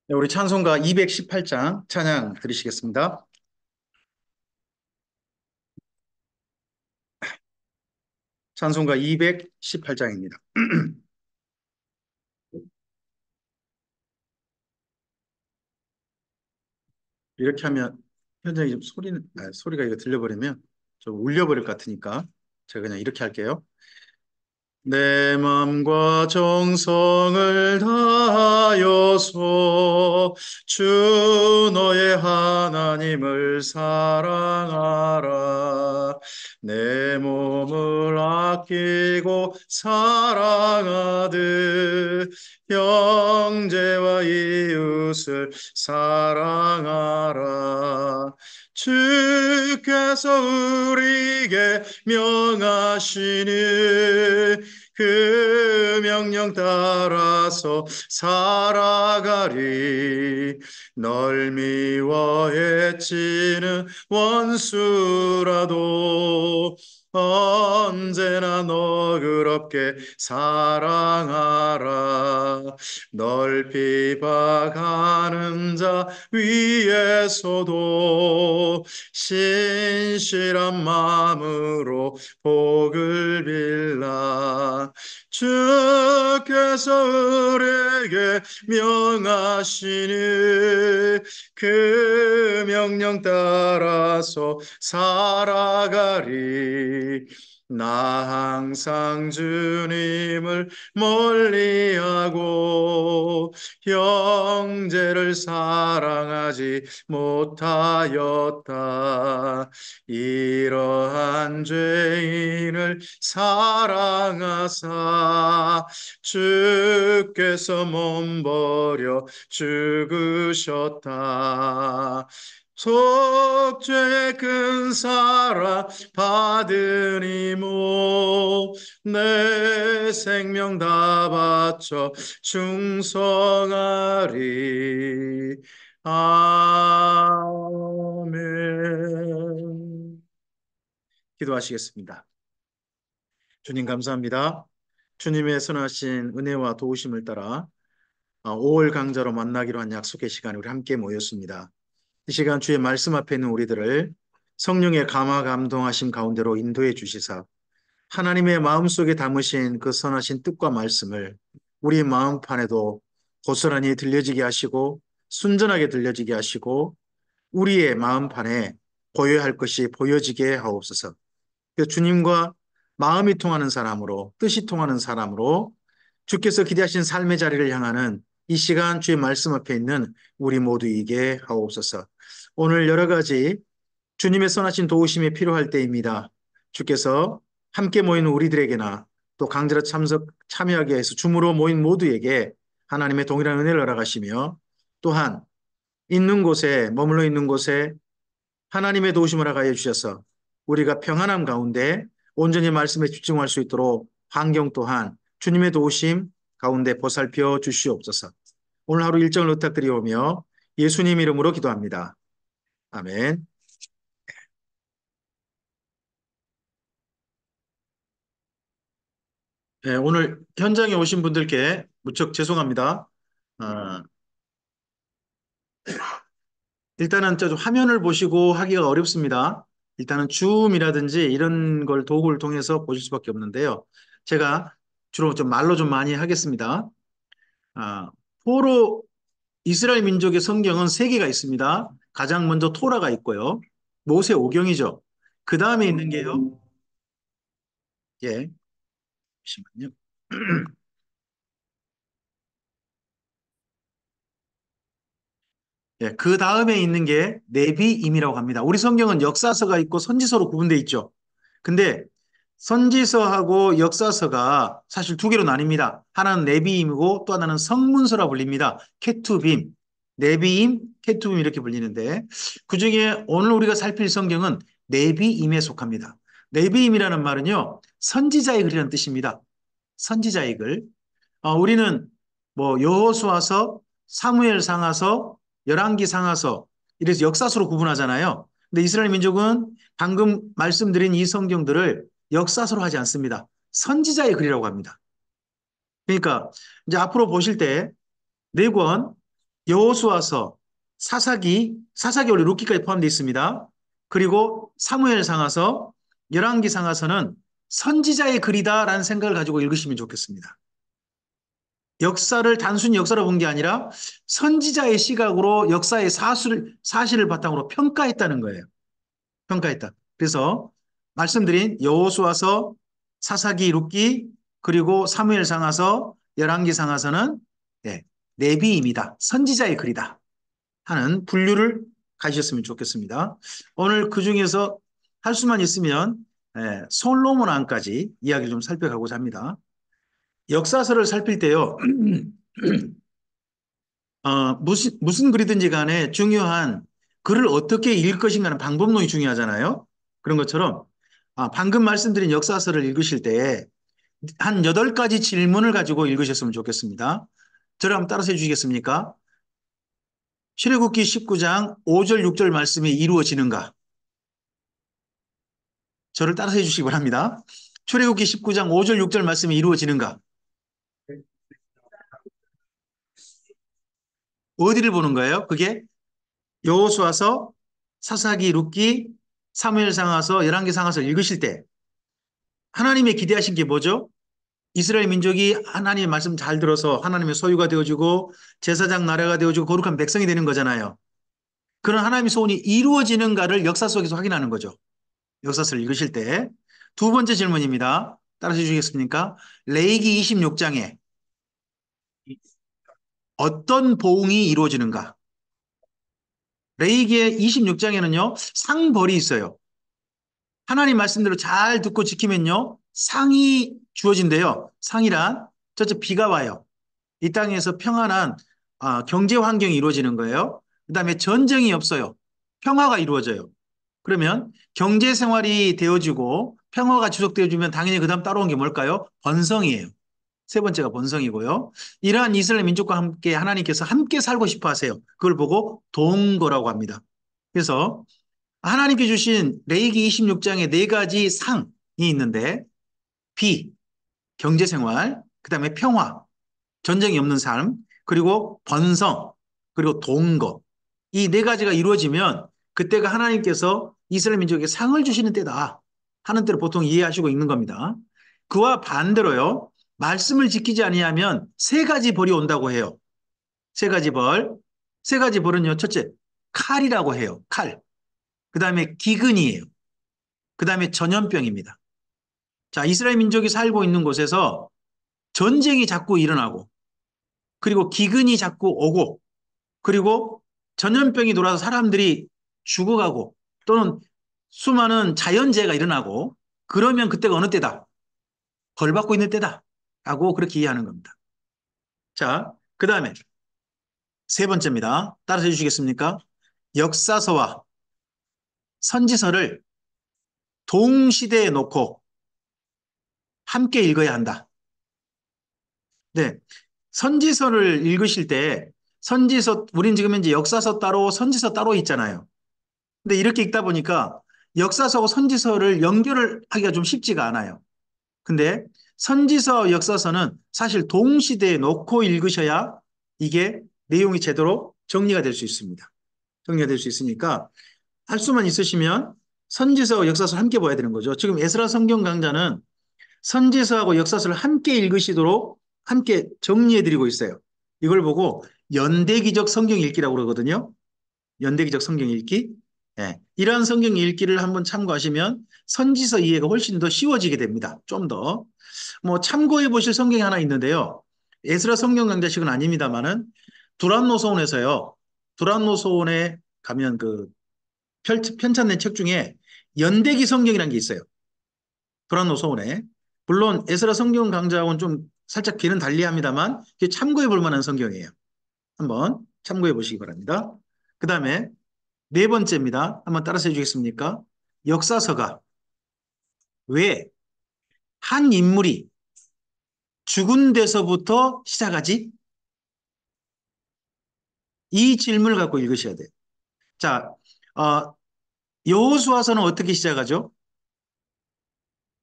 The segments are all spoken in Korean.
네, 우리 찬송가 218장 찬양 들으시겠습니다. 찬송가 218장입니다. 이렇게 하면 현장에 좀 소리가 이거 들려버리면 좀 울려버릴 것 같으니까 제가 그냥 이렇게 할게요. 내 맘과 정성을 다하여서 주 너의 하나님을 사랑하라. 내 몸을 아끼고 사랑하듯 형제와 이웃을 사랑하라. 주께서 우리에게 명하시니 그 명령 따라서 살아가리. 널 미워해치는 원수라도 언제나 너그럽게 사랑하라. 널 비박하는 자 위에서도 신실한 마음으로 복을 빌라. 주께서 우리에게 명하시니 그 명령 따라서 살아가리. 나 항상 주님을 멀리하고 형제를 사랑하지 못하였다. 이러한 죄인을 사랑하사 주께서 몸버려 죽으셨다. 속죄의 큰 사랑 받으니모 내 생명 다 바쳐 충성하리. 아멘. 기도하시겠습니다. 주님 감사합니다. 주님의 선하신 은혜와 도우심을 따라 5월 강좌로 만나기로 한 약속의 시간에 우리 함께 모였습니다. 이 시간 주의 말씀 앞에 있는 우리들을 성령의 감화 감동하심 가운데로 인도해 주시사 하나님의 마음속에 담으신 그 선하신 뜻과 말씀을 우리 마음판에도 고스란히 들려지게 하시고 순전하게 들려지게 하시고 우리의 마음판에 보여야 할 것이 보여지게 하옵소서. 그 주님과 마음이 통하는 사람으로 뜻이 통하는 사람으로 주께서 기대하신 삶의 자리를 향하는 이 시간 주의 말씀 앞에 있는 우리 모두에게 하옵소서. 오늘 여러 가지 주님의 선하신 도우심이 필요할 때입니다. 주께서 함께 모인 우리들에게나 또 강제로 참여하게 해서 줌으로 모인 모두에게 하나님의 동일한 은혜를 허락하시며 또한 있는 곳에 머물러 있는 곳에 하나님의 도우심을 허락하여 주셔서 우리가 평안함 가운데 온전히 말씀에 집중할 수 있도록 환경 또한 주님의 도우심 가운데 보살펴 주시옵소서. 오늘 하루 일정을 부탁드리오며 예수님 이름으로 기도합니다. 아멘. 네, 오늘 현장에 오신 분들께 무척 죄송합니다. 어, 일단은 저 화면을 보시고 하기가 어렵습니다. 일단은 줌이라든지 이런 걸 도구를 통해서 보실 수밖에 없는데요. 제가 주로 좀 말로 좀 많이 하겠습니다. 아, 포로 이스라엘 민족의 성경은 세 개가 있습니다. 가장 먼저 토라가 있고요. 모세 오경이죠. 그 다음에 있는 게요. 예, 잠시만요. 예, 그 다음에 있는 게 네비임이라고 합니다. 우리 성경은 역사서가 있고 선지서로 구분되어 있죠. 근데 선지서하고 역사서가 사실 두 개로 나뉩니다. 하나는 네비임이고 또 하나는 성문서라 불립니다. 케투빔, 네비임, 케투빔 이렇게 불리는데 그중에 오늘 우리가 살필 성경은 네비임에 속합니다. 네비임이라는 말은요, 선지자의 글이라는 뜻입니다. 선지자의 글. 우리는 뭐 여호수아서, 사무엘상하서, 열왕기상하서 이래서 역사서로 구분하잖아요. 근데 이스라엘 민족은 방금 말씀드린 이 성경들을 역사서로 하지 않습니다. 선지자의 글이라고 합니다. 그러니까 이제 앞으로 보실 때 네 권 여호수아서, 사사기 원래 룻기까지 포함되어 있습니다. 그리고 사무엘 상하서, 열왕기 상하서는 선지자의 글이다라는 생각을 가지고 읽으시면 좋겠습니다. 역사를 단순히 역사로 본 게 아니라 선지자의 시각으로 역사의 사실을 바탕으로 평가했다는 거예요. 평가했다. 그래서 말씀드린 여호수아서, 사사기, 룻기, 그리고 사무엘 상하서, 열왕기 상하서는 네, 내비입니다. 선지자의 글이다 하는 분류를 가지셨으면 좋겠습니다. 오늘 그 중에서 할 수만 있으면 솔로몬 왕까지 이야기를 좀 살펴가고자 합니다. 역사서를 살필 때요. 무슨 글이든지 간에 중요한 글을 어떻게 읽을 것인가는 방법론이 중요하잖아요. 그런 것처럼 방금 말씀드린 역사서를 읽으실 때 한 8가지 질문을 가지고 읽으셨으면 좋겠습니다. 저를 한번 따라서 해주시겠습니까? 출애굽기 19장 5절 6절 말씀이 이루어지는가? 저를 따라서 해주시기 바랍니다. 출애굽기 19장 5절 6절 말씀이 이루어지는가? 어디를 보는 거예요? 그게 여호수아서, 사사기, 룻기, 사무엘상하서, 열왕기상하서 읽으실 때 하나님의 기대하신 게 뭐죠? 이스라엘 민족이 하나님의 말씀 잘 들어서 하나님의 소유가 되어주고 제사장 나라가 되어주고 거룩한 백성이 되는 거잖아요. 그런 하나님의 소원이 이루어지는가를 역사 속에서 확인하는 거죠. 역사서를 읽으실 때. 두 번째 질문입니다. 따라서 주시겠습니까? 레위기 26장에 어떤 보응이 이루어지는가? 레위기 26장에는요, 상벌이 있어요. 하나님 말씀대로 잘 듣고 지키면요, 상이 주어진대요. 상이란 저쪽 비가 와요. 이 땅에서 평안한 경제 환경이 이루어지는 거예요. 그 다음에 전쟁이 없어요. 평화가 이루어져요. 그러면 경제 생활이 되어지고 평화가 지속되어지면 당연히 그 다음 따라온 게 뭘까요? 번성이에요. 세 번째가 번성이고요. 이러한 이스라엘 민족과 함께 하나님께서 함께 살고 싶어 하세요. 그걸 보고 동거라고 합니다. 그래서 하나님께 주신 레위기 26장에 4가지 상이 있는데 비, 경제생활, 그 다음에 평화, 전쟁이 없는 삶, 그리고 번성, 그리고 동거. 이 4가지가 이루어지면 그때가 하나님께서 이스라엘 민족에게 상을 주시는 때다 하는 때로 보통 이해하시고 있는 겁니다. 그와 반대로요. 말씀을 지키지 아니하면 3가지 벌이 온다고 해요. 3가지 벌. 3가지 벌은요. 첫째, 칼이라고 해요. 칼. 그 다음에 기근이에요. 그 다음에 전염병입니다. 자, 이스라엘 민족이 살고 있는 곳에서 전쟁이 자꾸 일어나고, 그리고 기근이 자꾸 오고, 그리고 전염병이 돌아서 사람들이 죽어가고, 또는 수많은 자연재해가 일어나고, 그러면 그때가 어느 때다? 벌 받고 있는 때다. 라고 그렇게 이해하는 겁니다. 자, 그 다음에 세 번째입니다. 따라서 해주시겠습니까? 역사서와 선지서를 동시대에 놓고 함께 읽어야 한다. 네. 선지서를 읽으실 때 우린 지금 현재 역사서 따로 선지서 따로 있잖아요. 근데 이렇게 읽다 보니까 역사서와 선지서를 연결을 하기가 좀 쉽지가 않아요. 근데 선지서, 역사서는 사실 동시대에 놓고 읽으셔야 이게 내용이 제대로 정리가 될 수 있습니다. 정리가 될 수 있으니까 할 수만 있으시면 선지서와 역사서를 함께 봐야 되는 거죠. 지금 에스라 성경 강좌는 선지서하고 역사서를 함께 읽으시도록 함께 정리해드리고 있어요. 이걸 보고 연대기적 성경 읽기라고 그러거든요. 연대기적 성경 읽기. 예, 이러한 성경 읽기를 한번 참고하시면 선지서 이해가 훨씬 더 쉬워지게 됩니다. 좀 더. 뭐 참고해 보실 성경이 하나 있는데요. 에스라 성경 강좌식은 아닙니다만은 두란노 소원에서요. 두란노 소원에 가면 그 편찬된 책 중에 연대기 성경이라는 게 있어요. 두란노 소원에. 물론 에스라 성경 강좌하고는 좀 살짝 길은 달리합니다만 이게 참고해 볼 만한 성경이에요. 한번 참고해 보시기 바랍니다. 그 다음에 네 번째입니다. 한번 따라서 해주겠습니까? 역사서가 왜 한 인물이 죽은 데서부터 시작하지? 이 질문을 갖고 읽으셔야 돼요. 자, 어, 여호수아서는 어떻게 시작하죠?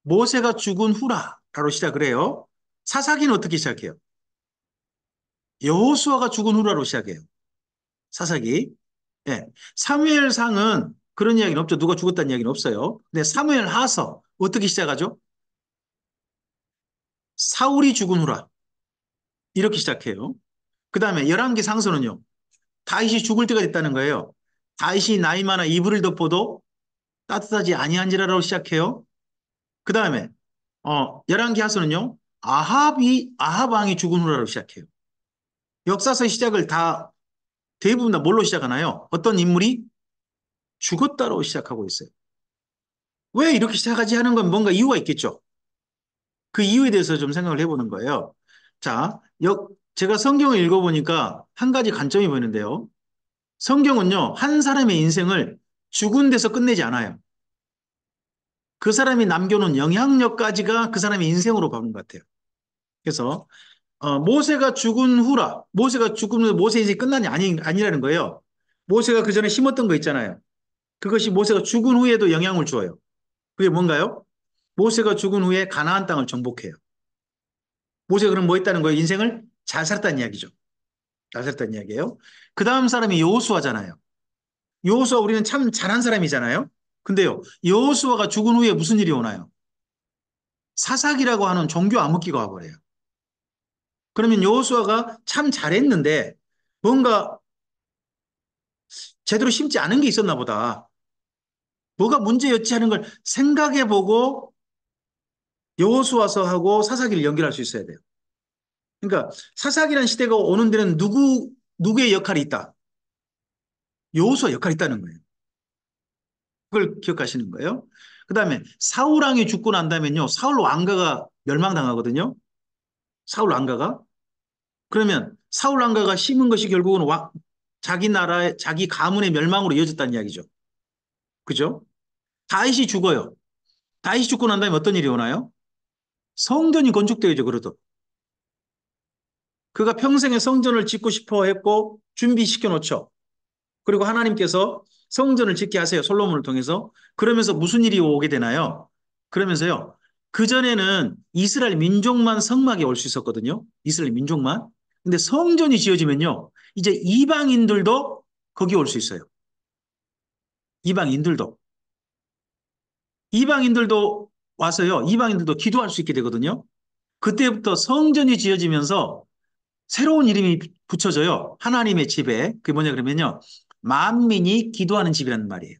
모세가 죽은 후라로 시작을 해요. 사사기는 어떻게 시작해요? 여호수아가 죽은 후라로 시작해요. 사사기. 예. 사무엘상은 그런 이야기는 없죠. 누가 죽었다는 이야기는 없어요. 근데 사무엘 하서 어떻게 시작하죠? 사울이 죽은 후라. 이렇게 시작해요. 그 다음에 열왕기 상서는요. 다윗이 죽을 때가 됐다는 거예요. 다윗이 나이 많아 이불을 덮어도 따뜻하지 아니한지라로 시작해요. 그 다음에 열왕기 하서는요. 아합 왕이 죽은 후라로 시작해요. 역사서의 시작을 다 대부분 다 뭘로 시작하나요? 어떤 인물이 죽었다로 시작하고 있어요. 왜 이렇게 시작하지 하는 건 뭔가 이유가 있겠죠. 그 이유에 대해서 좀 생각을 해보는 거예요. 자, 제가 성경을 읽어보니까 한 가지 관점이 보이는데요. 성경은요, 한 사람의 인생을 죽은 데서 끝내지 않아요. 그 사람이 남겨놓은 영향력까지가 그 사람의 인생으로 보는 것 같아요. 그래서 모세가 죽은 후라, 모세가 죽으면 모세 인생이 끝나니 아니라는 거예요. 모세가 그 전에 심었던 거 있잖아요. 그것이 모세가 죽은 후에도 영향을 주어요. 그게 뭔가요? 모세가 죽은 후에 가나안 땅을 정복해요. 모세가 그럼 뭐 했다는 거예요? 인생을 잘 살았다는 이야기죠. 잘 살았다는 이야기예요. 그 다음 사람이 여호수아잖아요. 여호수아 우리는 참 잘한 사람이잖아요. 근데요, 여호수아가 죽은 후에 무슨 일이 오나요? 사사기라고 하는 종교 암흑기가 와버려요. 그러면 여호수아가 참 잘했는데 뭔가 제대로 심지 않은 게 있었나 보다. 뭐가 문제였지 하는 걸 생각해보고 여호수아서하고 사사기를 연결할 수 있어야 돼요. 그러니까 사사기라는 시대가 오는 데는 누구의 역할이 있다? 여호수아 역할이 있다는 거예요. 그걸 기억하시는 거예요. 그 다음에 사울 왕이 죽고 난 다음에는요, 사울 왕가가 멸망당하거든요. 사울 왕가가. 그러면 사울 왕가가 심은 것이 결국은 자기 나라의, 자기 가문의 멸망으로 이어졌다는 이야기죠. 그죠? 다윗이 죽어요. 다윗이 죽고 난 다음에 어떤 일이 오나요? 성전이 건축되어야죠, 그래도. 그가 평생에 성전을 짓고 싶어 했고, 준비시켜 놓죠. 그리고 하나님께서 성전을 짓게 하세요. 솔로몬을 통해서. 그러면서 무슨 일이 오게 되나요? 그러면서요. 그전에는 이스라엘 민족만 성막에 올 수 있었거든요. 이스라엘 민족만. 근데 성전이 지어지면요. 이제 이방인들도 거기 올 수 있어요. 이방인들도. 이방인들도 와서요. 이방인들도 기도할 수 있게 되거든요. 그때부터 성전이 지어지면서 새로운 이름이 붙여져요. 하나님의 집에. 그게 뭐냐 그러면요. 만민이 기도하는 집이라는 말이에요.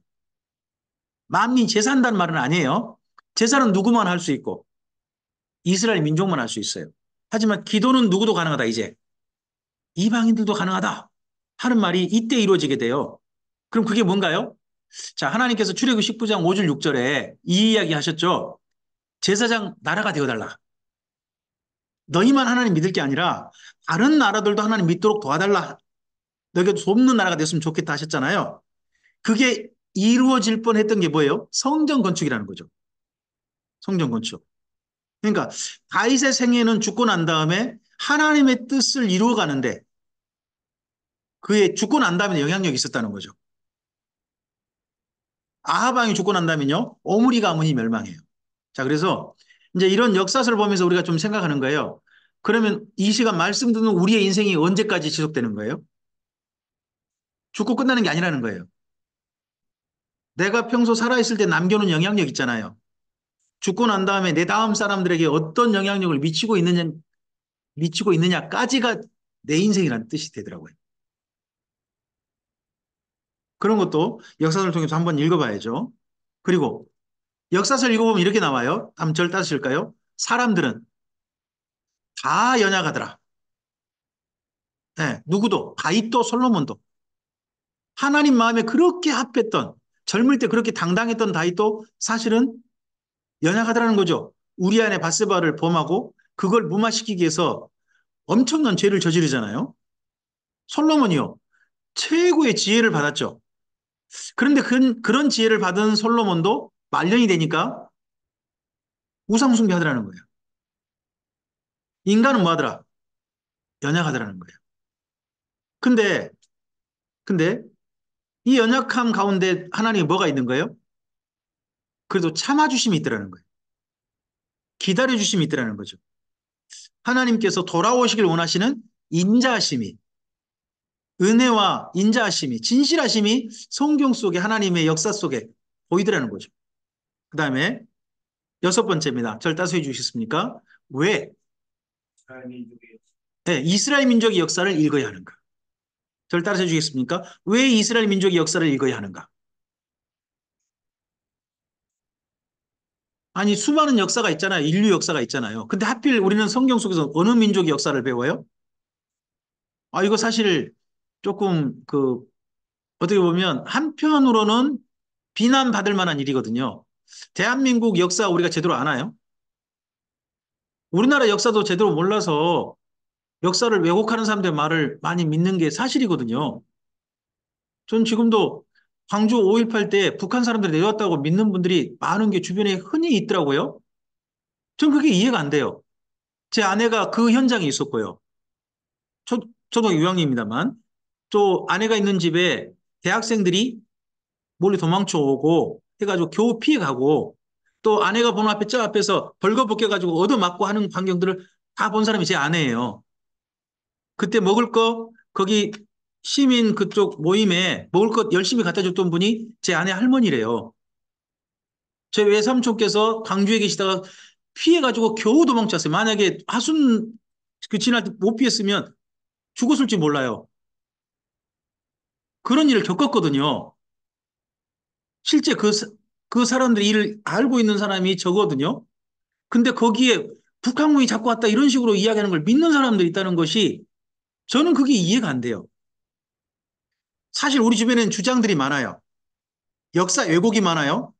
만민 제사한다는 말은 아니에요. 제사는 누구만 할 수 있고 이스라엘 민족만 할 수 있어요. 하지만 기도는 누구도 가능하다 이제. 이방인들도 가능하다 하는 말이 이때 이루어지게 돼요. 그럼 그게 뭔가요? 자, 하나님께서 출애굽 19장 5절 6절에 이 이야기 하셨죠. 제사장 나라가 되어달라. 너희만 하나님 믿을 게 아니라 다른 나라들도 하나님 믿도록 도와달라. 너희가 돕는 나라가 됐으면 좋겠다 하셨잖아요. 그게 이루어질 뻔했던 게 뭐예요? 성전 건축이라는 거죠. 성전 건축. 그러니까 다윗의 생애는 죽고 난 다음에 하나님의 뜻을 이루어가는데 그의 죽고 난 다음에 영향력이 있었다는 거죠. 아합 왕이 죽고 난 다음에요. 오므리 가문이 멸망해요. 자, 그래서 이제 이런 역사서를 보면서 우리가 좀 생각하는 거예요. 그러면 이 시간 말씀 듣는 우리의 인생이 언제까지 지속되는 거예요? 죽고 끝나는 게 아니라는 거예요. 내가 평소 살아있을 때 남겨놓은 영향력 있잖아요. 죽고 난 다음에 내 다음 사람들에게 어떤 영향력을 미치고 있느냐까지가 내 인생이라는 뜻이 되더라고요. 그런 것도 역사서를 통해서 한번 읽어봐야죠. 그리고 역사서를 읽어보면 이렇게 나와요. 한번 절 따르실까요? 사람들은 다 연약하더라. 네, 누구도, 다윗도 솔로몬도. 하나님 마음에 그렇게 합했던, 젊을 때 그렇게 당당했던 다윗도 사실은 연약하더라는 거죠. 우리 안에 바세바를 범하고 그걸 무마시키기 위해서 엄청난 죄를 저지르잖아요. 솔로몬이요. 최고의 지혜를 받았죠. 그런데 그런 지혜를 받은 솔로몬도 말년이 되니까 우상숭배하더라는 거예요. 인간은 뭐하더라? 연약하더라는 거예요. 근데, 근데 이 연약함 가운데 하나님이 뭐가 있는 거예요? 그래도 참아주심이 있더라는 거예요. 기다려주심이 있더라는 거죠. 하나님께서 돌아오시길 원하시는 인자하심이 은혜와 인자하심이, 진실하심이 성경 속에 하나님의 역사 속에 보이더라는 거죠. 그 다음에 여섯 번째입니다. 절 따스해 주시겠습니까? 왜 네, 이스라엘 민족의 역사를 읽어야 하는가? 절 따라해 주겠습니까? 왜 이스라엘 민족의 역사를 읽어야 하는가? 아니, 수많은 역사가 있잖아요. 인류 역사가 있잖아요. 근데 하필 우리는 성경 속에서 어느 민족의 역사를 배워요? 아, 이거 사실 조금 어떻게 보면 한편으로는 비난받을 만한 일이거든요. 대한민국 역사 우리가 제대로 아나요? 우리나라 역사도 제대로 몰라서 역사를 왜곡하는 사람들 말을 많이 믿는 게 사실이거든요. 전 지금도 광주 5.18 때 북한 사람들이 내려왔다고 믿는 분들이 많은 게 주변에 흔히 있더라고요. 전 그게 이해가 안 돼요. 제 아내가 그 현장에 있었고요. 초, 초등 유학입니다만, 또 아내가 있는 집에 대학생들이 몰래 도망쳐 오고 해가지고 겨우 피해가고 또 아내가 보는 앞에 저 앞에서 벌거벗겨가지고 얻어맞고 하는 광경들을 다 본 사람이 제 아내예요. 그때 먹을 거 거기 시민 그쪽 모임에 먹을 것 열심히 갖다 줬던 분이 제 아내 할머니래요. 제 외삼촌께서 광주에 계시다가 피해가지고 겨우 도망쳤어요. 만약에 하순 지날 때 못 피했으면 죽었을지 몰라요. 그런 일을 겪었거든요. 실제 그 사람들이 일을 알고 있는 사람이 저거든요. 근데 거기에 북한군이 잡고 왔다 이런 식으로 이야기하는 걸 믿는 사람들이 있다는 것이 저는 그게 이해가 안 돼요. 사실 우리 주변에는 주장들이 많아요. 역사 왜곡이 많아요.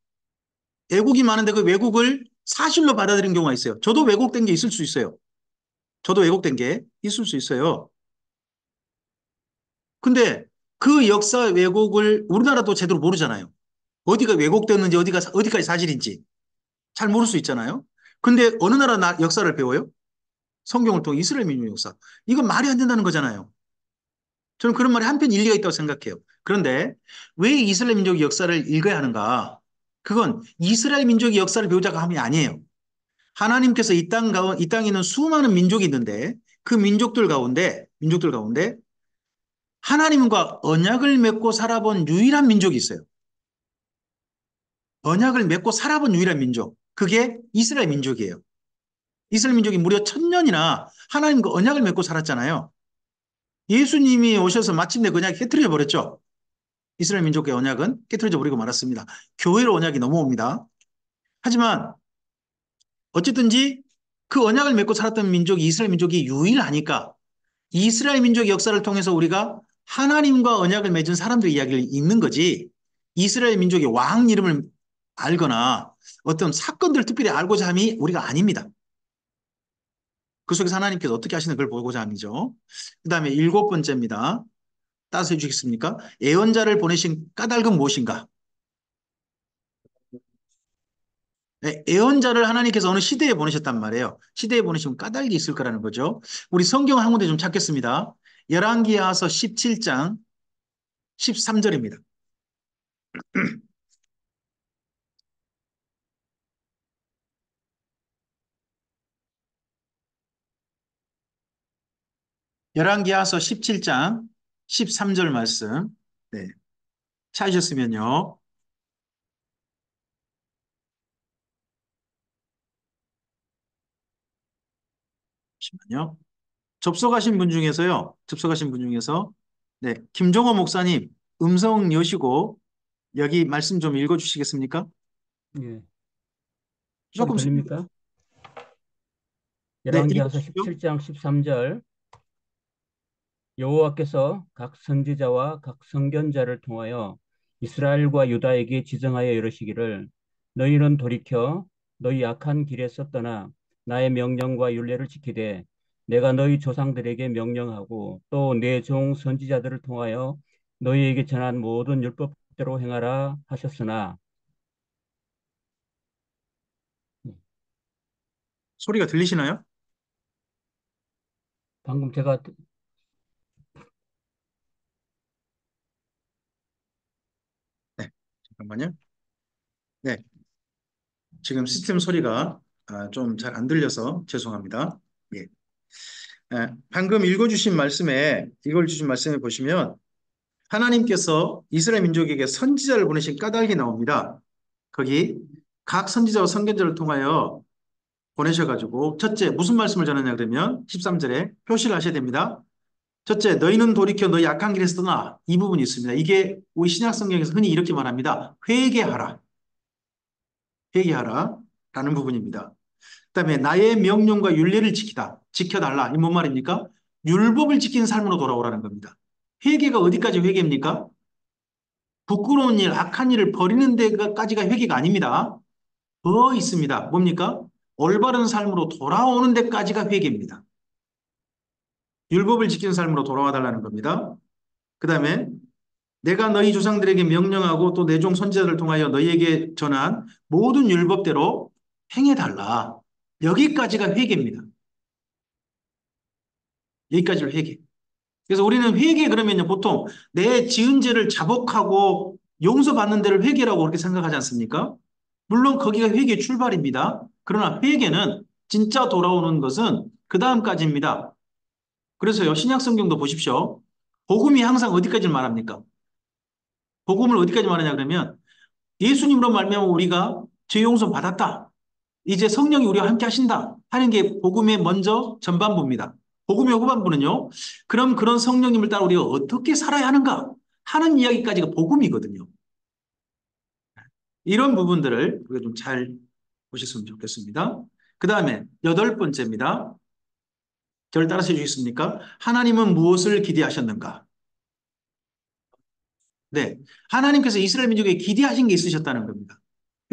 왜곡이 많은데 그 왜곡을 사실로 받아들인 경우가 있어요. 저도 왜곡된 게 있을 수 있어요. 저도 왜곡된 게 있을 수 있어요. 근데 그 역사 왜곡을 우리나라도 제대로 모르잖아요. 어디가 왜곡됐는지 어디까지 사실인지 잘 모를 수 있잖아요. 근데 어느 나라 역사를 배워요? 성경을 통해 이스라엘 민족 역사. 이건 말이 안 된다는 거잖아요. 저는 그런 말이 한편 일리가 있다고 생각해요. 그런데 왜 이스라엘 민족의 역사를 읽어야 하는가? 그건 이스라엘 민족의 역사를 배우자가 함이 아니에요. 하나님께서 이 땅에 있는 수많은 민족이 있는데 그 민족들 가운데 하나님과 언약을 맺고 살아본 유일한 민족이 있어요. 언약을 맺고 살아본 유일한 민족. 그게 이스라엘 민족이에요. 이스라엘 민족이 무려 1000년이나 하나님과 언약을 맺고 살았잖아요. 예수님이 오셔서 마침내 그 언약이 깨트려 버렸죠. 이스라엘 민족의 언약은 깨트려져 버리고 말았습니다. 교회로 언약이 넘어옵니다. 하지만 어쨌든지 그 언약을 맺고 살았던 민족이 이스라엘 민족이 유일하니까 이스라엘 민족의 역사를 통해서 우리가 하나님과 언약을 맺은 사람들의 이야기를 읽는 거지 이스라엘 민족의 왕 이름을 알거나 어떤 사건들을 특별히 알고자 함이 우리가 아닙니다. 그 속에서 하나님께서 어떻게 하시는 걸 보고자 함이죠. 그 다음에 일곱 번째입니다. 따서 해주시겠습니까? 예언자를 보내신 까닭은 무엇인가? 네, 예언자를 하나님께서 어느 시대에 보내셨단 말이에요. 시대에 보내시면 까닭이 있을 거라는 거죠. 우리 성경 한 군데 좀 찾겠습니다. 열왕기하서 17장 13절입니다. 열왕기하서 17장 13절 말씀. 네, 찾으셨으면요. 잠시만요. 접속하신 분 중에서 네, 김종호 목사님 음성 여시고 여기 말씀 좀 읽어 주시겠습니까? 예, 소리 조금 들립니까? 네, 읽어 열왕기하서 주십시오. 17장 13절 여호와께서 각 선지자와 각 선견자를 통하여 이스라엘과 유다에게 지정하여 이르시기를 너희는 돌이켜 너희 악한 길에서 떠나 나의 명령과 율례를 지키되 내가 너희 조상들에게 명령하고 또 내 종 선지자들을 통하여 너희에게 전한 모든 율법대로 행하라 하셨으나 소리가 들리시나요? 방금 제가 네, 잠깐만요. 네, 지금 시스템 소리가 좀 잘 안 들려서 죄송합니다. 예. 방금 읽어주신 말씀에, 이걸 주신 말씀에 보시면 하나님께서 이스라엘 민족에게 선지자를 보내신 까닭이 나옵니다. 거기 각 선지자와 선견자를 통하여 보내셔가지고 첫째 무슨 말씀을 전하냐 그러면 13절에 표시를 하셔야 됩니다. 첫째, 너희는 돌이켜 너희 악한 길에서 떠나. 이 부분이 있습니다. 이게 우리 신약 성경에서 흔히 이렇게 말합니다. 회개하라. 회개하라. 라는 부분입니다. 그다음에 나의 명령과 윤례를 지키다. 지켜달라. 이 뭔 말입니까? 율법을 지키는 삶으로 돌아오라는 겁니다. 회개가 어디까지 회개입니까? 부끄러운 일, 악한 일을 버리는 데까지가 회개가 아닙니다. 더 있습니다. 뭡니까? 올바른 삶으로 돌아오는 데까지가 회개입니다. 율법을 지키는 삶으로 돌아와 달라는 겁니다. 그 다음에 내가 너희 조상들에게 명령하고 또 내 종 선지자를 통하여 너희에게 전한 모든 율법대로 행해달라. 여기까지가 회개입니다. 여기까지를 회개. 그래서 우리는 회개 그러면요, 보통 내 지은 죄를 자복하고 용서받는 데를 회개라고 그렇게 생각하지 않습니까? 물론 거기가 회개의 출발입니다. 그러나 회개는 진짜 돌아오는 것은 그 다음까지입니다. 그래서요, 신약 성경도 보십시오. 복음이 항상 어디까지 말합니까? 복음을 어디까지 말하냐 그러면 예수님으로 말미암아 우리가 죄 용서 받았다. 이제 성령이 우리와 함께 하신다 하는 게 복음의 먼저 전반부입니다. 복음의 후반부는요. 그럼 그런 성령님을 따라 우리가 어떻게 살아야 하는가 하는 이야기까지가 복음이거든요. 이런 부분들을 우리가 좀 잘 보셨으면 좋겠습니다. 그 다음에 여덟 번째입니다. 저를 따라서 해주시겠습니까? 하나님은 무엇을 기대하셨는가? 네. 하나님께서 이스라엘 민족에게 기대하신 게 있으셨다는 겁니다.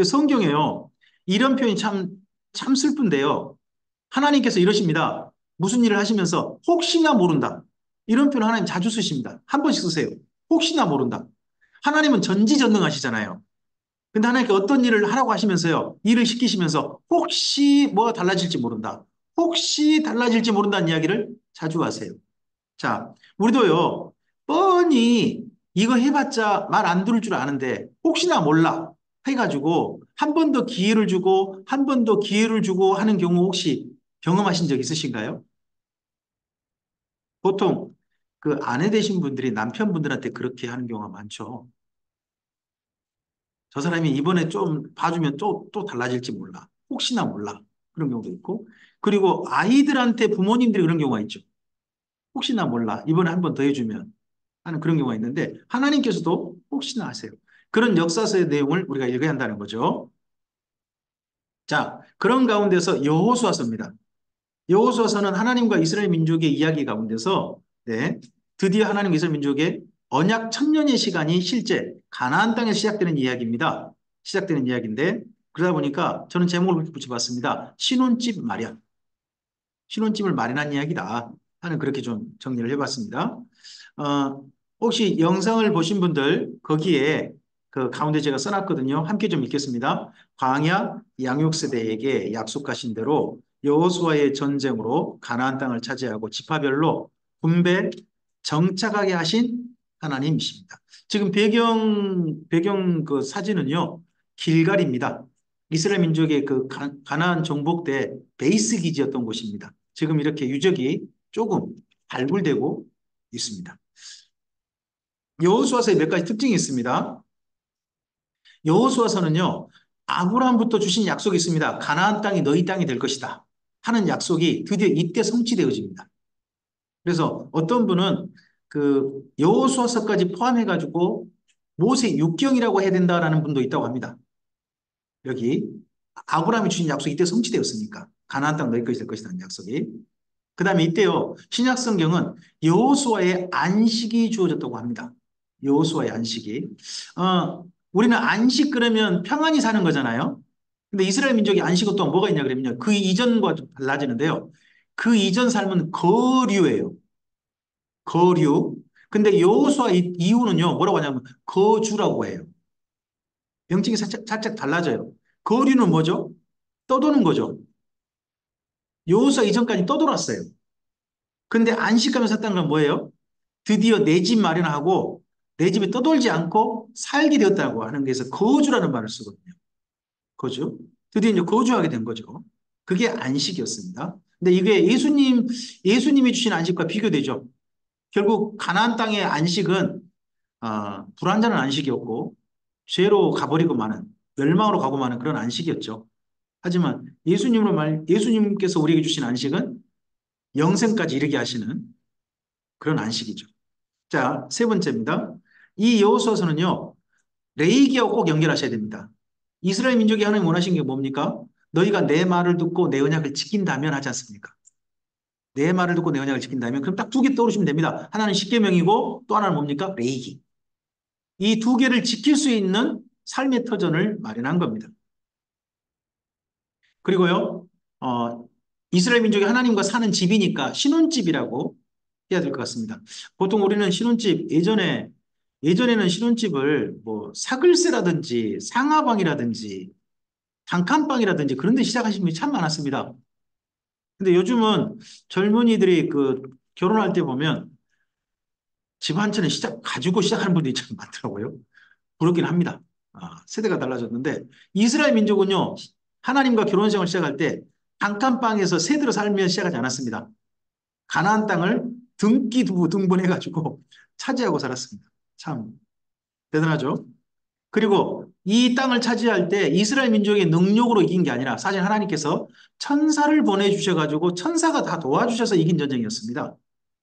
성경에요. 이런 표현이 참 슬픈데요. 하나님께서 이러십니다. 무슨 일을 하시면서 혹시나 모른다. 이런 표현 하나님 자주 쓰십니다. 한 번씩 쓰세요. 혹시나 모른다. 하나님은 전지전능하시잖아요. 근데 하나님께 어떤 일을 하라고 하시면서요. 일을 시키시면서 혹시 뭐가 달라질지 모른다. 혹시 달라질지 모른다는 이야기를 자주 하세요. 자, 우리도요. 뻔히 이거 해봤자 말 안 들을 줄 아는데 혹시나 몰라 해가지고 한 번 더 기회를 주고 한 번 더 기회를 주고 하는 경우 혹시 경험하신 적 있으신가요? 보통 그 아내 되신 분들이 남편분들한테 그렇게 하는 경우가 많죠. 저 사람이 이번에 좀 봐주면 또 달라질지 몰라. 혹시나 몰라. 그런 경우도 있고. 그리고 아이들한테 부모님들이 그런 경우가 있죠. 혹시나 몰라. 이번에 한 번 더 해주면 하는 그런 경우가 있는데 하나님께서도 혹시나 하세요. 그런 역사서의 내용을 우리가 읽어야 한다는 거죠. 자, 그런 가운데서 여호수아서입니다. 여호수아서는 하나님과 이스라엘 민족의 이야기 가운데서 네, 드디어 하나님 이스라엘 민족의 언약 천년의 시간이 실제 가나안 땅에서 시작되는 이야기입니다. 시작되는 이야기인데 그러다 보니까 저는 제목을 그렇게 붙여봤습니다. 신혼집 마련. 신혼집을 마련한 이야기다 하는 그렇게 좀 정리를 해봤습니다. 혹시 영상을 보신 분들 거기에 그 가운데 제가 써놨거든요. 함께 좀 읽겠습니다. 광야 양육 세대에게 약속하신 대로 여호수아의 전쟁으로 가나안 땅을 차지하고 지파별로 분배 정착하게 하신 하나님이십니다. 지금 배경 그 사진은요. 길갈입니다. 이스라엘 민족의 그 가나안 정복 때 베이스 기지였던 곳입니다. 지금 이렇게 유적이 조금 발굴되고 있습니다. 여호수아서에 몇 가지 특징이 있습니다. 여호수아서는요. 아브라함부터 주신 약속이 있습니다. 가나안 땅이 너희 땅이 될 것이다 하는 약속이 드디어 이때 성취되어집니다. 그래서 어떤 분은 그 여호수아서까지 포함해 가지고 모세 육경이라고 해야 된다라는 분도 있다고 합니다. 여기 아브라함이 주신 약속이 이때 성취되었으니까 가나안 땅 너희 것이 될 것이라는 약속이. 그 다음에 이때요. 신약 성경은 여호수아의 안식이 주어졌다고 합니다. 여호수아의 안식이. 우리는 안식 그러면 평안히 사는 거잖아요. 근데 이스라엘 민족이 안식은 또 뭐가 있냐 그러면요. 그 이전과 좀 달라지는데요. 그 이전 삶은 거류예요. 거류. 근데 여호수아 이후는요. 뭐라고 하냐면 거주라고 해요. 명칭이 살짝 달라져요. 거류는 뭐죠? 떠도는 거죠. 여호수아 이전까지 떠돌았어요. 근데 안식하면서 샀다는 건 뭐예요? 드디어 내 집 마련하고 내 집에 떠돌지 않고 살게 되었다고 하는 데서 거주라는 말을 쓰거든요. 거주. 드디어 이제 거주하게 된 거죠. 그게 안식이었습니다. 근데 이게 예수님이 주신 안식과 비교되죠. 결국 가나안 땅의 안식은 불완전한 안식이었고 죄로 가버리고 마는 멸망으로 가고 마는 그런 안식이었죠. 하지만 예수님께서 우리에게 주신 안식은 영생까지 이르게 하시는 그런 안식이죠. 자, 세 번째입니다. 이 여호수아서는요, 레위기하고 꼭 연결하셔야 됩니다. 이스라엘 민족이 하나님 원하신 게 뭡니까? 너희가 내 말을 듣고 내 언약을 지킨다면 하지 않습니까? 내 말을 듣고 내 언약을 지킨다면 그럼 딱 두 개 떠오르시면 됩니다. 하나는 십계명이고 또 하나는 뭡니까? 레위기. 이 두 개를 지킬 수 있는 삶의 터전을 마련한 겁니다. 그리고요, 이스라엘 민족이 하나님과 사는 집이니까 신혼집이라고 해야 될 것 같습니다. 보통 우리는 신혼집, 예전에는 신혼집을 뭐 사글세라든지 상하방이라든지 단칸방이라든지 그런 데 시작하시는 분이 참 많았습니다. 근데 요즘은 젊은이들이 그 결혼할 때 보면 집 한 채는 가지고 시작하는 분들이 참 많더라고요. 부럽긴 합니다. 세대가 달라졌는데 이스라엘 민족은요, 하나님과 결혼 생활을 시작할 때 단칸방에서 세대로 살며 시작하지 않았습니다. 가나안 땅을 등기 두 등본해가지고 차지하고 살았습니다. 참 대단하죠. 그리고 이 땅을 차지할 때 이스라엘 민족의 능력으로 이긴 게 아니라 사실 하나님께서 천사를 보내주셔가지고 천사가 다 도와주셔서 이긴 전쟁이었습니다.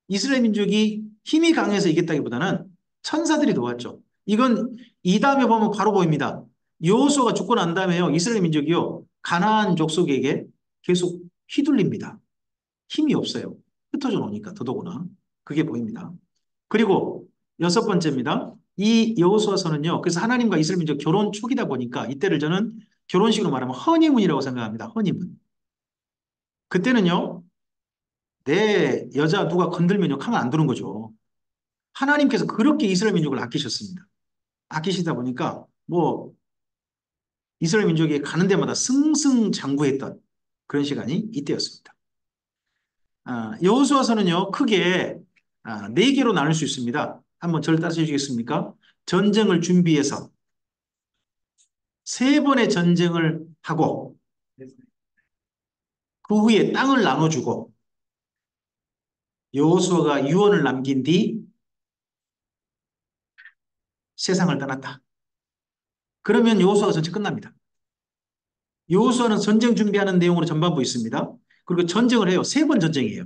이스라엘 민족이 힘이 강해서 이겼다기보다는 천사들이 도왔죠. 이건 이 다음에 보면 바로 보입니다. 여호수아가 죽고 난 다음에요. 이스라엘 민족이요. 가나안 족속에게 계속 휘둘립니다. 힘이 없어요. 흩어져 놓으니까 더더구나. 그게 보입니다. 그리고 여섯 번째입니다. 이 여호수아서는요. 그래서 하나님과 이스라엘 민족 결혼 초기다 보니까 이때를 저는 결혼식으로 말하면 허니문이라고 생각합니다. 허니문. 그때는요. 내 여자 누가 건들면요. 가만 안 두는 거죠. 하나님께서 그렇게 이스라엘 민족을 아끼셨습니다. 아끼시다 보니까 뭐 이스라엘 민족이 가는 데마다 승승장구했던 그런 시간이 이때였습니다. 여호수아서는요 크게 네 개로 나눌 수 있습니다. 한번 저를 따라해 주시겠습니까? 전쟁을 준비해서 세 번의 전쟁을 하고 그 후에 땅을 나눠주고 여호수아가 유언을 남긴 뒤 세상을 떠났다. 그러면 여호수아가 전체 끝납니다. 여호수아는 전쟁 준비하는 내용으로 전반부 있습니다. 그리고 전쟁을 해요. 세 번 전쟁이에요.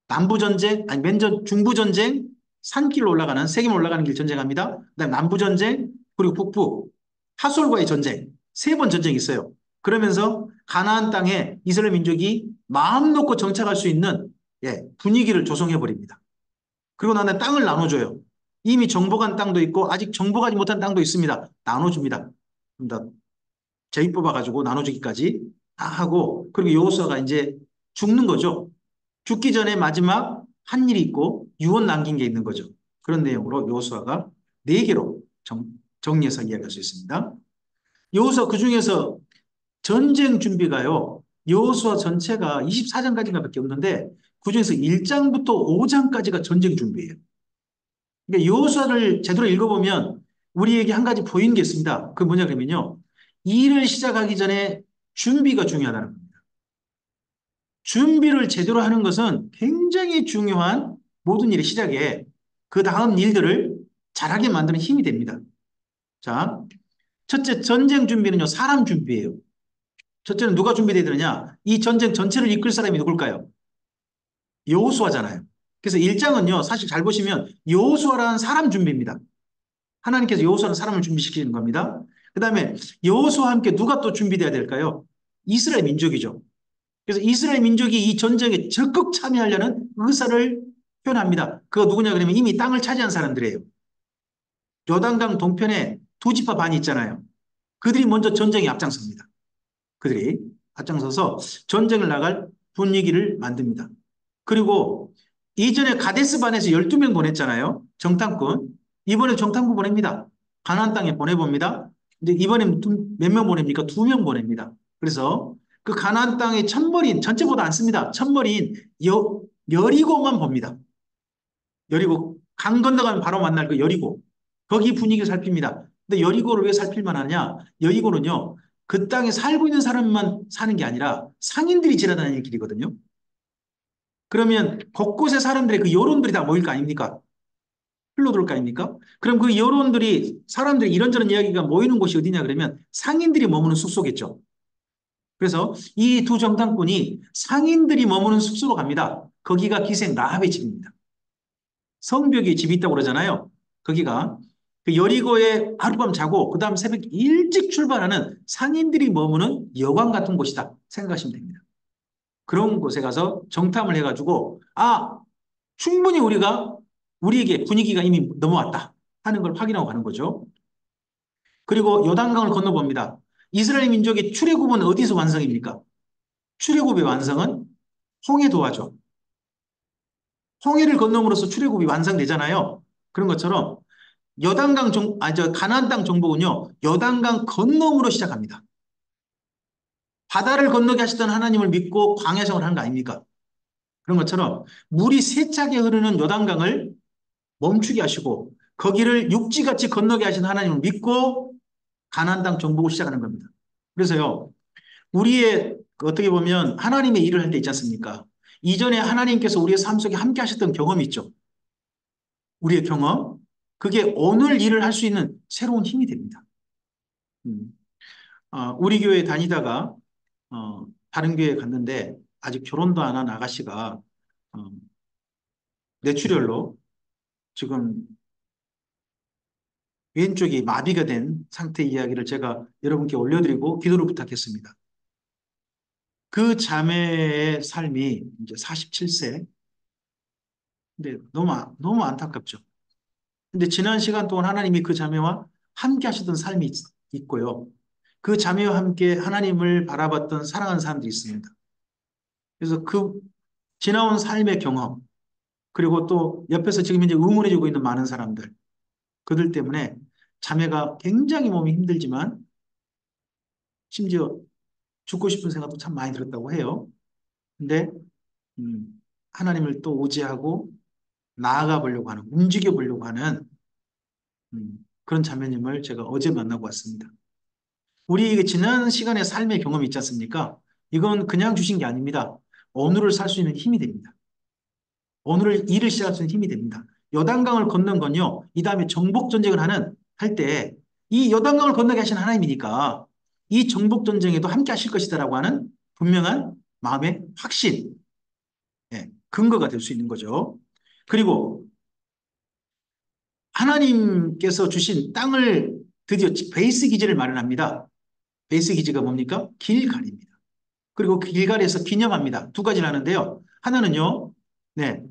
남부전쟁, 아니 중부전쟁, 산길로 올라가는, 세겜 올라가는 길 전쟁합니다. 그다음 남부전쟁, 그리고 북부, 하솔과의 전쟁. 세 번 전쟁이 있어요. 그러면서 가나안 땅에 이스라엘 민족이 마음 놓고 정착할 수 있는 분위기를 조성해 버립니다. 그리고 나는 땅을 나눠줘요. 이미 정복한 땅도 있고 아직 정복하지 못한 땅도 있습니다. 나눠줍니다. 제비 뽑아가지고 나눠주기까지 다 하고 그리고 여호수아가 이제 죽는 거죠. 죽기 전에 마지막 한 일이 있고 유언 남긴 게 있는 거죠. 그런 내용으로 여호수아가 네 개로 정리해서 이야기할 수 있습니다. 여호수아 그중에서 전쟁 준비가요. 여호수아 전체가 24장까지밖에 없는데 그중에서 1장부터 5장까지가 전쟁 준비예요. 그러니까 여호수아를 제대로 읽어보면 우리에게 한 가지 보이는 게 있습니다. 그게 뭐냐 그러면요. 일을 시작하기 전에 준비가 중요하다는 겁니다. 준비를 제대로 하는 것은 굉장히 중요한 모든 일의 시작에 그 다음 일들을 잘하게 만드는 힘이 됩니다. 자, 첫째 전쟁 준비는요. 사람 준비예요. 첫째는 누가 준비되어야 되느냐? 이 전쟁 전체를 이끌 사람이 누굴까요? 여호수아잖아요. 그래서 1장은요. 사실 잘 보시면 여호수아라는 사람 준비입니다. 하나님께서 여호수아라는 사람을 준비시키는 겁니다. 그 다음에 여호수아와 함께 누가 또 준비돼야 될까요? 이스라엘 민족이죠. 그래서 이스라엘 민족이 이 전쟁에 적극 참여하려는 의사를 표현합니다. 그거 누구냐 그러면 이미 땅을 차지한 사람들이에요. 요단강 동편에 두 지파 반이 있잖아요. 그들이 먼저 전쟁에 앞장섭니다. 그들이 앞장서서 전쟁을 나갈 분위기를 만듭니다. 그리고 이전에 가데스 반에서 12명 보냈잖아요. 정탐꾼. 이번에 정탐꾼 보냅니다. 가나안 땅에 보내봅니다. 근데 이번에 몇 명 보냅니까? 2명 보냅니다. 그래서 그 가나안 땅의 첫머리인 전체보다 안 씁니다. 첫머리인 여리고만 봅니다. 여리고 강 건너가면 바로 만날 그 여리고 거기 분위기를 살핍니다. 근데 여리고를 왜 살필만 하냐? 여리고는요 그 땅에 살고 있는 사람만 사는 게 아니라 상인들이 지나다니는 길이거든요. 그러면 곳곳에 사람들의 그 여론들이 다 모일 거 아닙니까? 흘러들어올 거 아닙니까? 그럼 그 여론들이, 사람들이 이런저런 이야기가 모이는 곳이 어디냐 그러면 상인들이 머무는 숙소겠죠. 그래서 이 두 정당군이 상인들이 머무는 숙소로 갑니다. 거기가 기생 라합의 집입니다. 성벽에 집이 있다고 그러잖아요. 거기가 그 여리고에 하룻밤 자고 그다음 새벽 일찍 출발하는 상인들이 머무는 여관 같은 곳이다 생각하시면 됩니다. 그런 곳에 가서 정탐을 해가지고 충분히 우리에게 분위기가 이미 넘어왔다 하는 걸 확인하고 가는 거죠. 그리고 요단강을 건너봅니다. 이스라엘 민족의 출애굽은 어디서 완성입니까? 출애굽의 완성은 홍해 도하죠. 홍해를 건너므로써 출애굽이 완성되잖아요. 그런 것처럼 가나안 땅 정복은요, 요단강 건너므로 시작합니다. 바다를 건너게 하시던 하나님을 믿고 광야 생활을 하는 거 아닙니까? 그런 것처럼 물이 세차게 흐르는 요단강을 멈추게 하시고 거기를 육지같이 건너게 하신 하나님을 믿고 가나안 땅 정복을 시작하는 겁니다. 그래서요, 우리의 어떻게 보면 하나님의 일을 할 때 있지 않습니까? 이전에 하나님께서 우리의 삶 속에 함께 하셨던 경험이 있죠. 우리의 경험. 그게 오늘 일을 할 수 있는 새로운 힘이 됩니다. 음. 우리 교회 다니다가 다른 교회 갔는데 아직 결혼도 안 한 아가씨가 어, 뇌출혈로 지금 왼쪽이 마비가 된 상태 이야기를 제가 여러분께 올려드리고 기도를 부탁했습니다. 그 자매의 삶이 이제 47세. 근데 너무 안타깝죠. 근데 지난 시간 동안 하나님이 그 자매와 함께 하시던 삶이 있고요. 그 자매와 함께 하나님을 바라봤던 사랑하는 사람들이 있습니다. 그래서 그 지나온 삶의 경험, 그리고 또 옆에서 지금 이제 응원해주고 있는 많은 사람들, 그들 때문에 자매가 굉장히 몸이 힘들지만 심지어 죽고 싶은 생각도 참 많이 들었다고 해요. 근데 하나님을 또 의지하고 나아가 보려고 하는, 움직여 보려고 하는 그런 자매님을 제가 어제 만나고 왔습니다. 우리 지난 시간의 삶의 경험이 있지 않습니까? 이건 그냥 주신 게 아닙니다. 오늘을 살 수 있는 힘이 됩니다. 오늘을 일을 시작할 수 있는 힘이 됩니다. 요단강을 건넌 건요, 이 다음에 정복 전쟁을 할 때, 이 요단강을 건너게 하신 하나님이니까, 이 정복 전쟁에도 함께 하실 것이다라고 하는 분명한 마음의 확신, 근거가 될 수 있는 거죠. 그리고 하나님께서 주신 땅을 드디어 베이스 기지를 마련합니다. 베이스 기지가 뭡니까? 길갈입니다. 그리고 그 길갈에서 기념합니다. 두 가지를 하는데요. 하나는요, 네,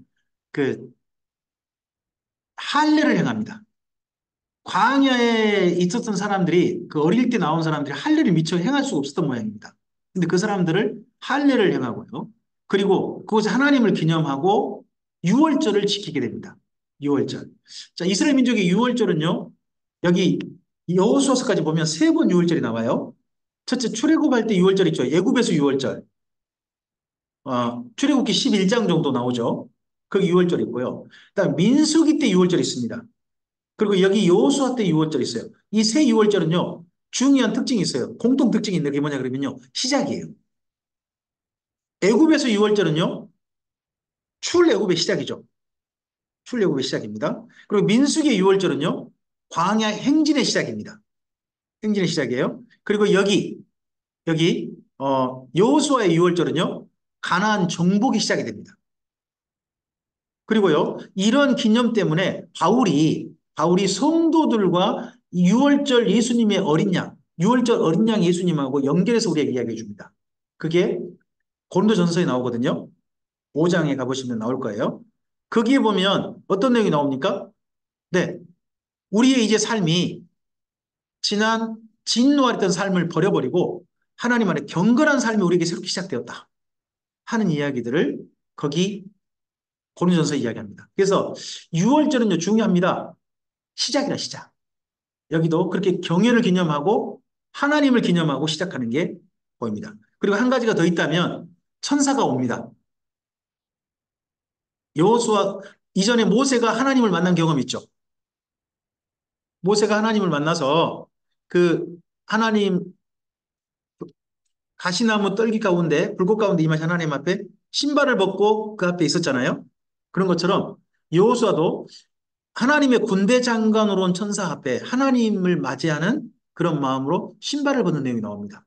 그 할례를 행합니다. 광야에 있었던 사람들이 그 어릴 때 나온 사람들이 할례를 미처 행할 수 없었던 모양입니다. 근데 그 사람들을 할례를 행하고요. 그리고 그곳에 하나님을 기념하고 유월절을 지키게 됩니다. 유월절. 자, 이스라엘 민족의 유월절은요. 여기 여호수아서까지 보면 세 번 유월절이 나와요. 첫째 출애굽할 때 유월절 있죠. 애굽에서 유월절. 출애굽기 11장 정도 나오죠. 거기 유월절 있고요. 그다음 민수기 때 유월절 있습니다. 그리고 여기 여호수아 때 유월절 있어요. 이 세 유월절은요, 중요한 특징이 있어요. 공통 특징이 있는 게 뭐냐 그러면요, 시작이에요. 애굽에서 유월절은요, 출애굽의 시작이죠. 출애굽의 시작입니다. 그리고 민수기의 유월절은요, 광야 행진의 시작입니다. 행진의 시작이에요. 그리고 여기 여호수아의 유월절은요, 가나안 정복이 시작이 됩니다. 그리고요, 이런 기념 때문에 바울이 성도들과 유월절 예수님의 어린 양, 유월절 어린 양 예수님하고 연결해서 우리에게 이야기해 줍니다. 그게 고린도전서에 나오거든요. 5장에 가보시면 나올 거예요. 거기에 보면 어떤 내용이 나옵니까? 네. 우리의 이제 삶이 지난 진노했던 삶을 버려버리고 하나님 안에 경건한 삶이 우리에게 새롭게 시작되었다 하는 이야기들을 거기 고린도전서 이야기합니다. 그래서 6월절은요 중요합니다. 시작이다 시작. 여기도 그렇게 경외를 기념하고 하나님을 기념하고 시작하는 게 보입니다. 그리고 한 가지가 더 있다면 천사가 옵니다. 여호수아 이전에 모세가 하나님을 만난 경험이 있죠. 모세가 하나님을 만나서 그 하나님 가시나무 떨기 가운데 불꽃 가운데 임하신 하나님 앞에 신발을 벗고 그 앞에 있었잖아요. 그런 것처럼 여호수아도 하나님의 군대 장관으로 온 천사 앞에 하나님을 맞이하는 그런 마음으로 신발을 벗는 내용이 나옵니다.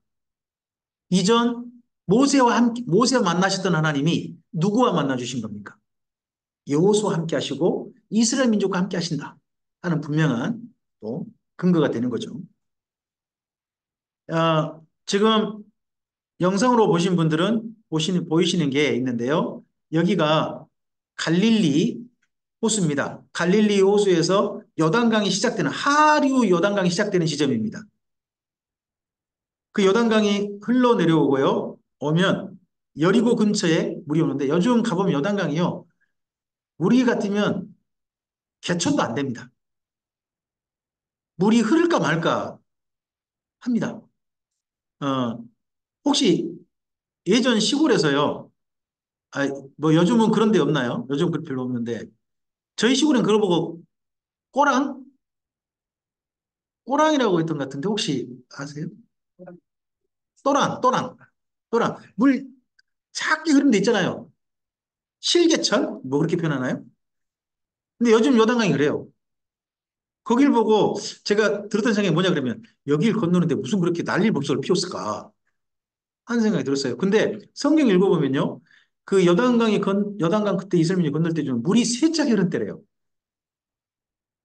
이전 모세와 만나셨던 하나님이 누구와 만나 주신 겁니까? 여호수아와 함께 하시고 이스라엘 민족과 함께 하신다 하는 분명한 또 근거가 되는 거죠. 지금 영상으로 보신 분들은 보이시는 게 있는데요. 여기가 갈릴리 호수입니다. 갈릴리 호수에서 요단강이 시작되는 하류 요단강이 시작되는 지점입니다. 그 요단강이 흘러내려오고요. 오면 여리고 근처에 물이 오는데 요즘 가보면 요단강이요. 우리 같으면 개천도 안 됩니다. 물이 흐를까 말까 합니다. 어, 혹시 예전 시골에서요. 아, 뭐 요즘은 그런 데 없나요? 요즘 그 별로 없는데 저희 시골엔 그걸 보고 꼬랑? 꼬랑이라고 했던 것 같은데 혹시 아세요? 또랑. 또랑. 물 작게 흐르는 데 있잖아요. 실개천? 뭐 그렇게 표현하나요? 근데 요즘 요단강이 그래요. 거길 보고 제가 들었던 생각이 뭐냐 그러면 여길 건너는데 무슨 그렇게 난리 법석을 피웠을까 하는 생각이 들었어요. 근데 성경 읽어보면요. 그 요단강 그때 이스라엘이 건널 때 좀 물이 세차게 흐른 때래요.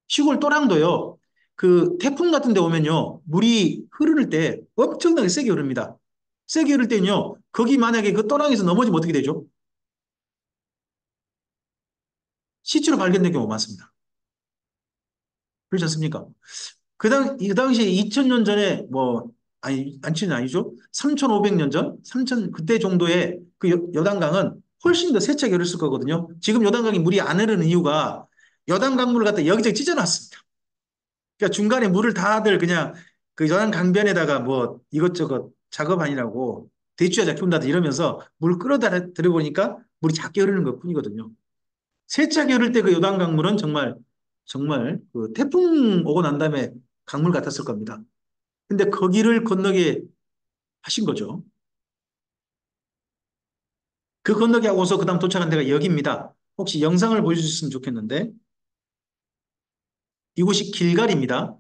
시골 또랑도요. 그 태풍 같은 데 오면요. 물이 흐르는 때 엄청나게 세게 흐릅니다. 세게 흐를 때는요. 거기 만약에 그 또랑에서 넘어지면 어떻게 되죠? 시체로 발견된 경우가 많습니다. 그렇지 않습니까? 이 당시에 2000년 전에 아니, 안치는 아니죠. 3500년 전? 3000, 그때 정도의 그 요단강은 훨씬 더 세차게 흐르을 거거든요. 지금 요단강이 물이 안 흐르는 이유가 요단강물을 갖다 여기저기 찢어놨습니다. 그러니까 중간에 물을 다들 그냥 그 요단 강변에다가 뭐 이것저것 작업 아니라고 대추야자 키운다든 이러면서 물 끌어다 들여보니까 물이 작게 흐르는 것 뿐이거든요. 세차게 흐를 때 그 요단 강물은 정말 그 태풍 오고 난 다음에 강물 같았을 겁니다. 근데 거기를 건너게 하신 거죠. 그 건너게 하고서 그 다음 도착한 데가 여기입니다. 혹시 영상을 보여주셨으면 좋겠는데 이곳이 길갈입니다.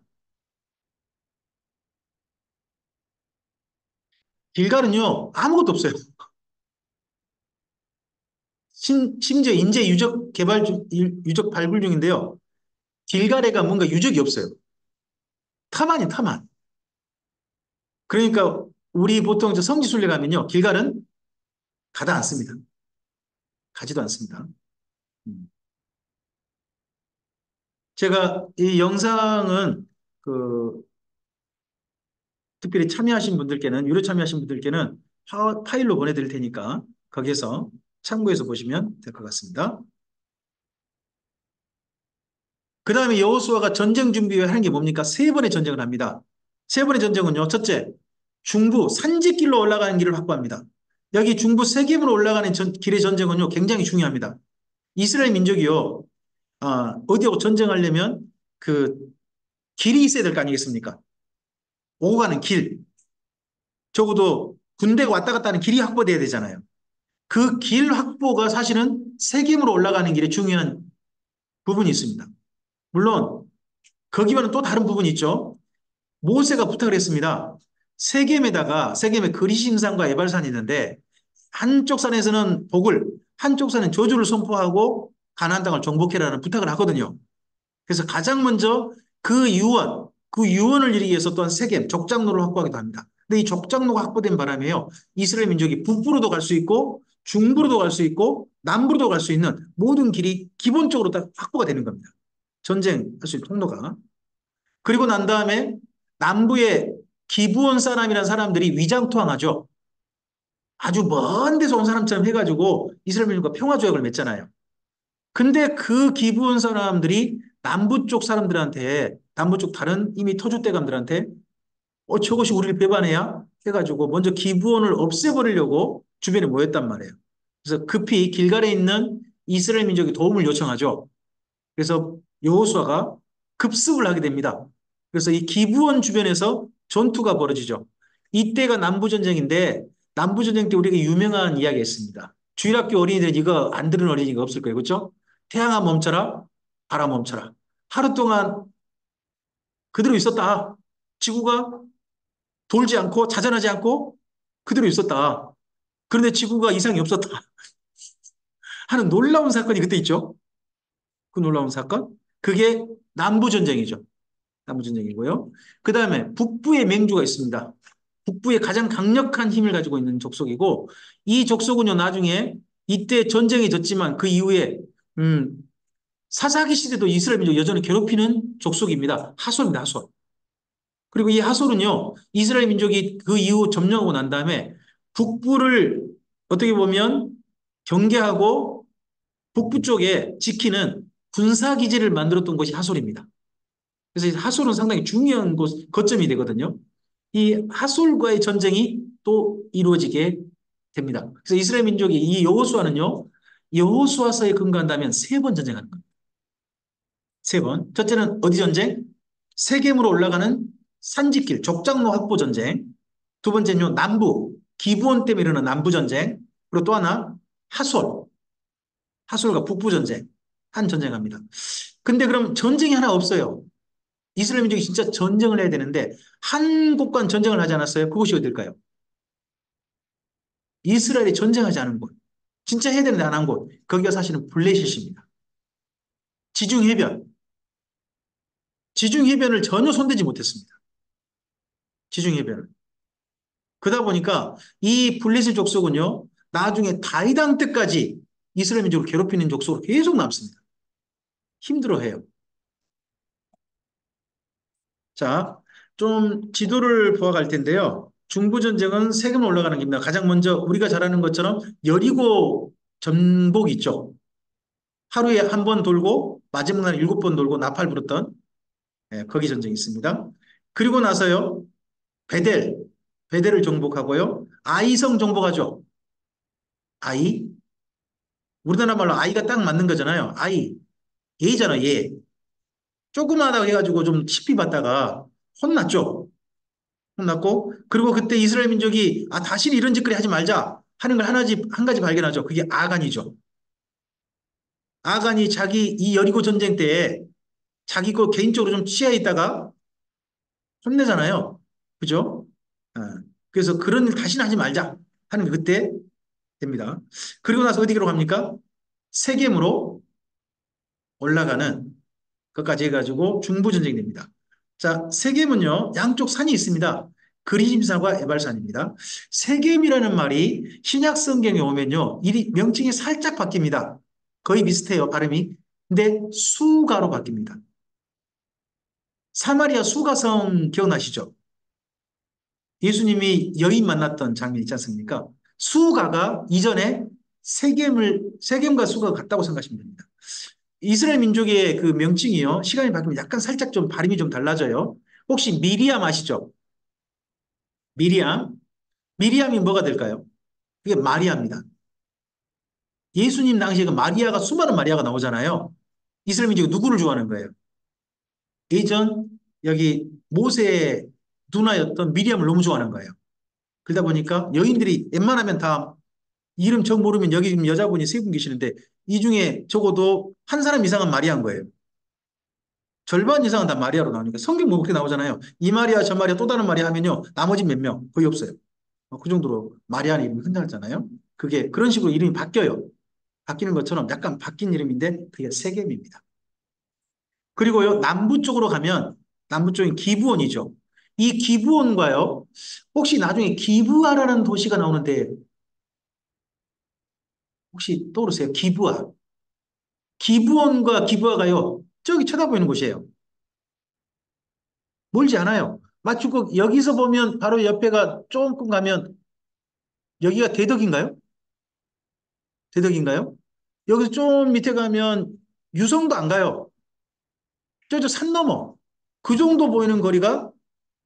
길갈은요 아무것도 없어요. 심지어 인재 유적 발굴 중인데요. 길가레가 뭔가 유적이 없어요. 타만이 타만. 그러니까 우리 보통 저 성지순례 가면요. 길갈은 가다 않습니다. 가지도 않습니다. 음. 제가 이 영상은 그 특별히 유료 참여하신 분들께는 파일로 보내드릴 테니까 거기에서 참고해서 보시면 될 것 같습니다. 그 다음에 여호수아가 전쟁 준비하는 게 뭡니까? 세 번의 전쟁을 합니다. 세 번의 전쟁은요. 첫째, 중부 산지길로 올라가는 길을 확보합니다. 여기 중부 세계으로 올라가는 길의 전쟁은요. 굉장히 중요합니다. 이스라엘 민족이요. 어디하고 전쟁하려면 그 길이 있어야 될 거 아니겠습니까? 오고 가는 길. 적어도 군대가 왔다 갔다 하는 길이 확보돼야 되잖아요. 그 길 확보가 사실은 세겜으로 올라가는 길에 중요한 부분이 있습니다. 물론 거기와는 또 다른 부분이 있죠. 모세가 부탁을 했습니다. 세겜에 그리심산과 에발산이 있는데 한쪽 산에서는 복을, 한쪽 산은 저주를 선포하고 가나안 땅을 정복해라는 부탁을 하거든요. 그래서 가장 먼저 그 유언을 이루기 위해서 또한 세겜, 족장로를 확보하기도 합니다. 근데 이 족장로가 확보된 바람에요. 이스라엘 민족이 북부로도 갈 수 있고 중부로도 갈 수 있고 남부로도 갈 수 있는 모든 길이 기본적으로 다 확보가 되는 겁니다. 전쟁할 수 있는 통로가. 그리고 난 다음에 남부에 기브온 사람이라는 사람들이 위장투항하죠. 아주 먼 데서 온 사람처럼 해가지고 이스라엘 민족과 평화조약을 맺잖아요. 근데 그 기브온 사람들이 남부 쪽 다른 이미 터줏대감들한테 저것이 우리를 배반해야 해가지고 먼저 기브온을 없애버리려고 주변에 모였단 말이에요. 그래서 급히 길갈에 있는 이스라엘 민족이 도움을 요청하죠. 그래서 여호수아가 급습을 하게 됩니다. 그래서 이 기브온 주변에서 전투가 벌어지죠. 이때가 남부전쟁인데 남부전쟁 때 우리가 유명한 이야기가 있습니다. 주일학교 어린이들 이거 안 들은 어린이가 없을 거예요. 그렇죠? 태양아 멈춰라. 바람 멈춰라. 하루 동안 그대로 있었다. 지구가 돌지 않고 자전하지 않고 그대로 있었다. 그런데 지구가 이상이 없었다 하는 놀라운 사건이 그때 있죠. 그 놀라운 사건. 그게 남부전쟁이죠. 남부전쟁이고요. 그 다음에 북부의 맹주가 있습니다. 북부의 가장 강력한 힘을 가지고 있는 족속이고 이 족속은요 나중에 이때 전쟁이 졌지만 그 이후에 음, 사사기 시대도 이스라엘 민족 여전히 괴롭히는 족속입니다. 하솔입니다. 하솔. 그리고 이 하솔은요 이스라엘 민족이 그 이후 점령하고 난 다음에 북부를 어떻게 보면 경계하고 북부 쪽에 지키는 군사기지를 만들었던 곳이 하솔입니다. 그래서 이 하솔은 상당히 중요한 거점이 되거든요. 이 하솔과의 전쟁이 또 이루어지게 됩니다. 그래서 이스라엘 민족이 이 여호수아는요, 여호수아서에 근거한다면 세 번 전쟁하는 겁니다. 세 번. 첫째는 어디 전쟁? 세겜으로 올라가는 산지길, 족장로 확보 전쟁. 두 번째는요, 남부, 기브온 때문에 일어난 남부 전쟁. 그리고 또 하나, 하솔, 하솔과 북부 전쟁. 한 전쟁합니다. 근데 그럼 전쟁이 하나 없어요. 이스라엘 민족이 진짜 전쟁을 해야 되는데 한 곳과 전쟁을 하지 않았어요? 그곳이 어딜까요? 이스라엘이 전쟁하지 않은 곳. 진짜 해야 되는데 안 한 곳. 거기가 사실은 블레셋입니다. 지중해변. 지중해변을 전혀 손대지 못했습니다. 지중해변을. 그러다 보니까 이 블레셋 족속은요. 나중에 다이당 때까지 이스라엘 민족을 괴롭히는 족속으로 계속 남습니다. 힘들어해요. 자, 좀 지도를 보아갈 텐데요. 중부전쟁은 세금 올라가는 겁니다. 가장 먼저 우리가 잘 아는 것처럼 여리고 전복 있죠. 하루에 한 번 돌고 마지막 날 7번 돌고 나팔 불었던 거기 전쟁이 있습니다. 그리고 나서요. 베델, 베델을 정복하고요. 아이성 정복하죠. 아이. 우리나라 말로 아이가 딱 맞는 거잖아요. 아이. 얘잖아, 얘. 조그마하다고 해가지고 좀 시비 받다가 혼났죠. 혼났고, 그리고 그때 이스라엘 민족이, 아, 다시는 이런 짓거리 하지 말자 하는 걸 한 가지 발견하죠. 그게 아간이죠. 아간이 자기 이 여리고 전쟁 때에 자기 거 개인적으로 좀 취해 있다가 혼내잖아요. 그죠? 어, 그래서 그런 일 다시는 하지 말자 하는 게 그때 됩니다. 그리고 나서 어디로 갑니까? 세겜으로 올라가는 것까지 해가지고 중부전쟁이 됩니다. 자, 세겜은요, 양쪽 산이 있습니다. 그리심산과 에발산입니다. 세겜이라는 말이 신약 성경에 오면요, 이 명칭이 살짝 바뀝니다. 거의 비슷해요, 발음이. 근데 수가로 바뀝니다. 사마리아 수가성 기억나시죠? 예수님이 여인 만났던 장면 있지 않습니까? 수가가 이전에 세겜과 수가가 같다고 생각하시면 됩니다. 이스라엘 민족의 그 명칭이요. 시간이 바뀌면 약간 살짝 좀 발음이 좀 달라져요. 혹시 미리암 아시죠? 미리암. 미리암이 뭐가 될까요? 그게 마리아입니다. 예수님 당시에 그 마리아가 수많은 마리아가 나오잖아요. 이스라엘 민족이 누구를 좋아하는 거예요? 예전 여기 모세의 누나였던 미리암을 너무 좋아하는 거예요. 그러다 보니까 여인들이 웬만하면 다 이름 정 모르면 여기 지금 여자분이 세 분 계시는데 이 중에 적어도 한 사람 이상은 마리아인 거예요. 절반 이상은 다 마리아로 나오니까 성경 뭐 그렇게 나오잖아요. 이 마리아 저 마리아 또 다른 마리아 하면요. 나머지 몇 명 거의 없어요. 그 정도로 마리아는 이름이 흔하잖아요. 그게 그런 식으로 이름이 바뀌어요. 바뀌는 것처럼 약간 바뀐 이름인데 그게 세겜입니다. 그리고요. 남부 쪽으로 가면 남부 쪽인 기브온이죠. 이 기브온과요. 혹시 나중에 기브아라는 도시가 나오는데 혹시 떠오르세요? 기브아. 기브온과 기브아가요. 저기 쳐다보이는 곳이에요. 멀지 않아요. 마치 그 여기서 보면 바로 옆에가 조금 가면 여기가 대덕인가요? 대덕인가요? 여기서 좀 밑에 가면 유성도 안 가요. 저저 산 넘어. 그 정도 보이는 거리가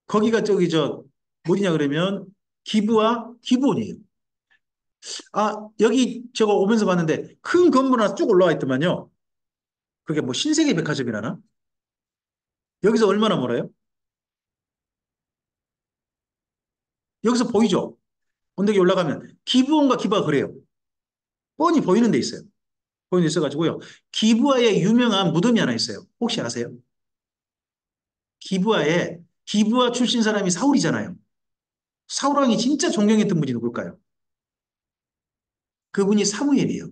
거기가 저기 저 뭐냐 그러면 기부와 기부원이에요. 아 여기 저거 오면서 봤는데 큰 건물 하나 쭉 올라와 있더만요. 그게 뭐 신세계 백화점이라나? 여기서 얼마나 멀어요? 여기서 보이죠? 언덕에 올라가면 기부원과 기부가 그래요. 뻔히 보이는 데 있어요. 보이는 데 있어가지고요. 기브아에 유명한 무덤이 하나 있어요. 혹시 아세요? 기브아 출신 사람이 사울이잖아요. 사울 왕이 진짜 존경했던 분이 누굴까요? 그분이 사무엘이에요.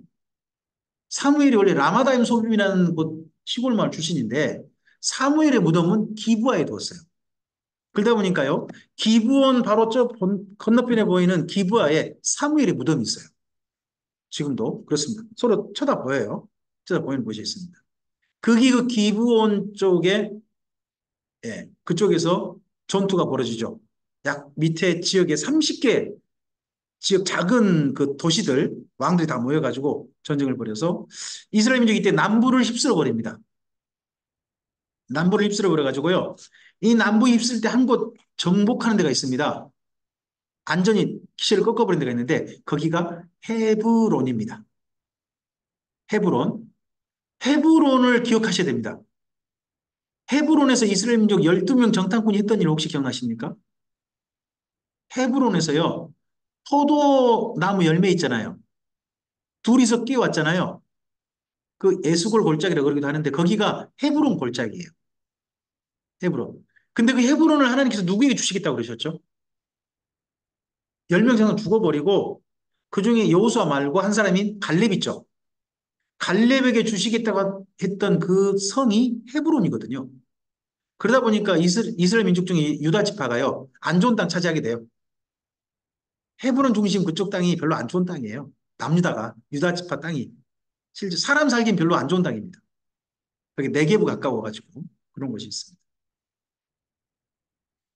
사무엘이 원래 라마다임 소빔이라는 곳 시골 마을 출신인데 사무엘의 무덤은 기브아에 두었어요. 그러다 보니까요. 기브온 바로 건너편에 보이는 기브아에 사무엘의 무덤이 있어요. 지금도 그렇습니다. 서로 쳐다보여요. 쳐다보이는 곳이 있습니다. 거기 그 기브온 쪽에 예, 그쪽에서 전투가 벌어지죠. 약 밑에 지역에 30개 지역 작은 그 도시들 왕들이 다 모여가지고 전쟁을 벌여서 이스라엘 민족이 이때 남부를 휩쓸어 버립니다. 남부를 휩쓸어 버려가지고요. 이 남부 휩쓸 때 한 곳 정복하는 데가 있습니다. 안전히 기세를 꺾어버린 데가 있는데 거기가 헤브론입니다. 헤브론. 헤브론을 기억하셔야 됩니다. 헤브론에서 이스라엘 민족 12명 정탐꾼이 했던 일 혹시 기억나십니까? 헤브론에서요. 포도나무 열매 있잖아요. 둘이서 끼워왔잖아요. 그 에스골 골짜기라고 그러기도 하는데 거기가 헤브론 골짜기예요. 헤브론. 근데 그 헤브론을 하나님께서 누구에게 주시겠다고 그러셨죠? 10명 정도 죽어버리고 그중에 여호수아 말고 한 사람인 갈렙 있죠. 갈렙에게 주시겠다고 했던 그 성이 헤브론이거든요. 그러다 보니까 이스라엘 민족 중에 유다 지파가요. 안 좋은 땅 차지하게 돼요. 헤브론 중심 그쪽 땅이 별로 안 좋은 땅이에요. 남유다가 유다 지파 땅이 실제 사람 살긴 별로 안 좋은 땅입니다. 여기 네게부 가까워가지고 그런 곳이 있습니다.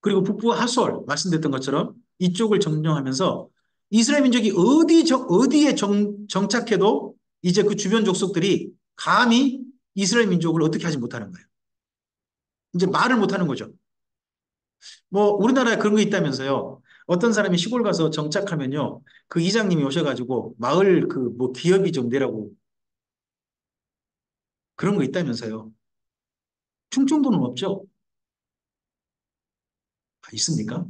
그리고 북부 하솔 말씀드렸던 것처럼 이쪽을 점령하면서 이스라엘 민족이 어디에 정착해도 이제 그 주변 족속들이 감히 이스라엘 민족을 어떻게 하지 못하는 거예요. 이제 말을 못하는 거죠. 뭐 우리나라에 그런 거 있다면서요. 어떤 사람이 시골 가서 정착하면요. 그 이장님이 오셔가지고 마을 그 뭐 기업이 좀 내라고 그런 거 있다면서요. 충청도는 없죠? 아, 있습니까?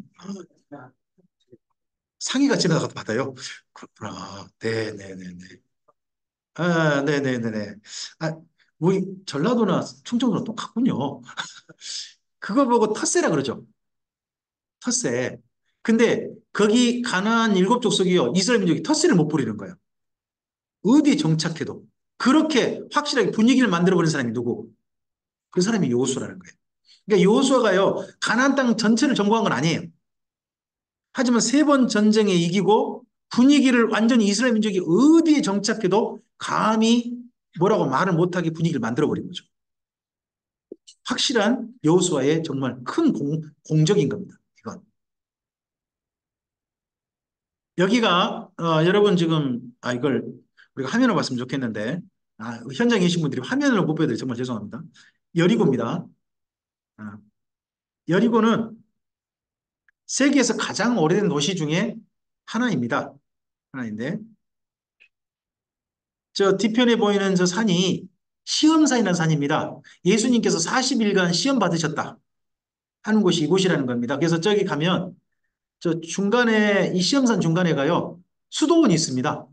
상의가 지나가도 받아요. 그렇구나. 네네네네. 아, 네네네네. 아, 우리 전라도나 충청도는 똑같군요. 그거 보고 텃세라 그러죠. 텃세. 근데 거기 가나안 7족속이요. 이스라엘 민족이 텃세를 못 부리는 거예요. 어디 정착해도. 그렇게 확실하게 분위기를 만들어버린 사람이 누구? 그 사람이 여호수아라는 거예요. 그러니까 여호수아가요. 가나안 땅 전체를 정복한 건 아니에요. 하지만 3번 전쟁에 이기고 분위기를 완전히 이스라엘 민족이 어디에 정착해도 감히 뭐라고 말을 못하게 분위기를 만들어버린 거죠. 확실한 여호수아의 정말 큰 공적인 겁니다. 이건. 여기가 여러분 지금 이걸 우리가 화면으로 봤으면 좋겠는데 현장에 계신 분들이 화면으로 못 보여드려 정말 죄송합니다. 여리고입니다. 아, 여리고는 세계에서 가장 오래된 도시 중에 하나입니다. 하나인데 저 뒤편에 보이는 저 산이 시험산이라는 산입니다. 예수님께서 40일간 시험 받으셨다 하는 곳이 이곳이라는 겁니다. 그래서 저기 가면 저 중간에 이 시험산 중간에 가요. 수도원이 있습니다.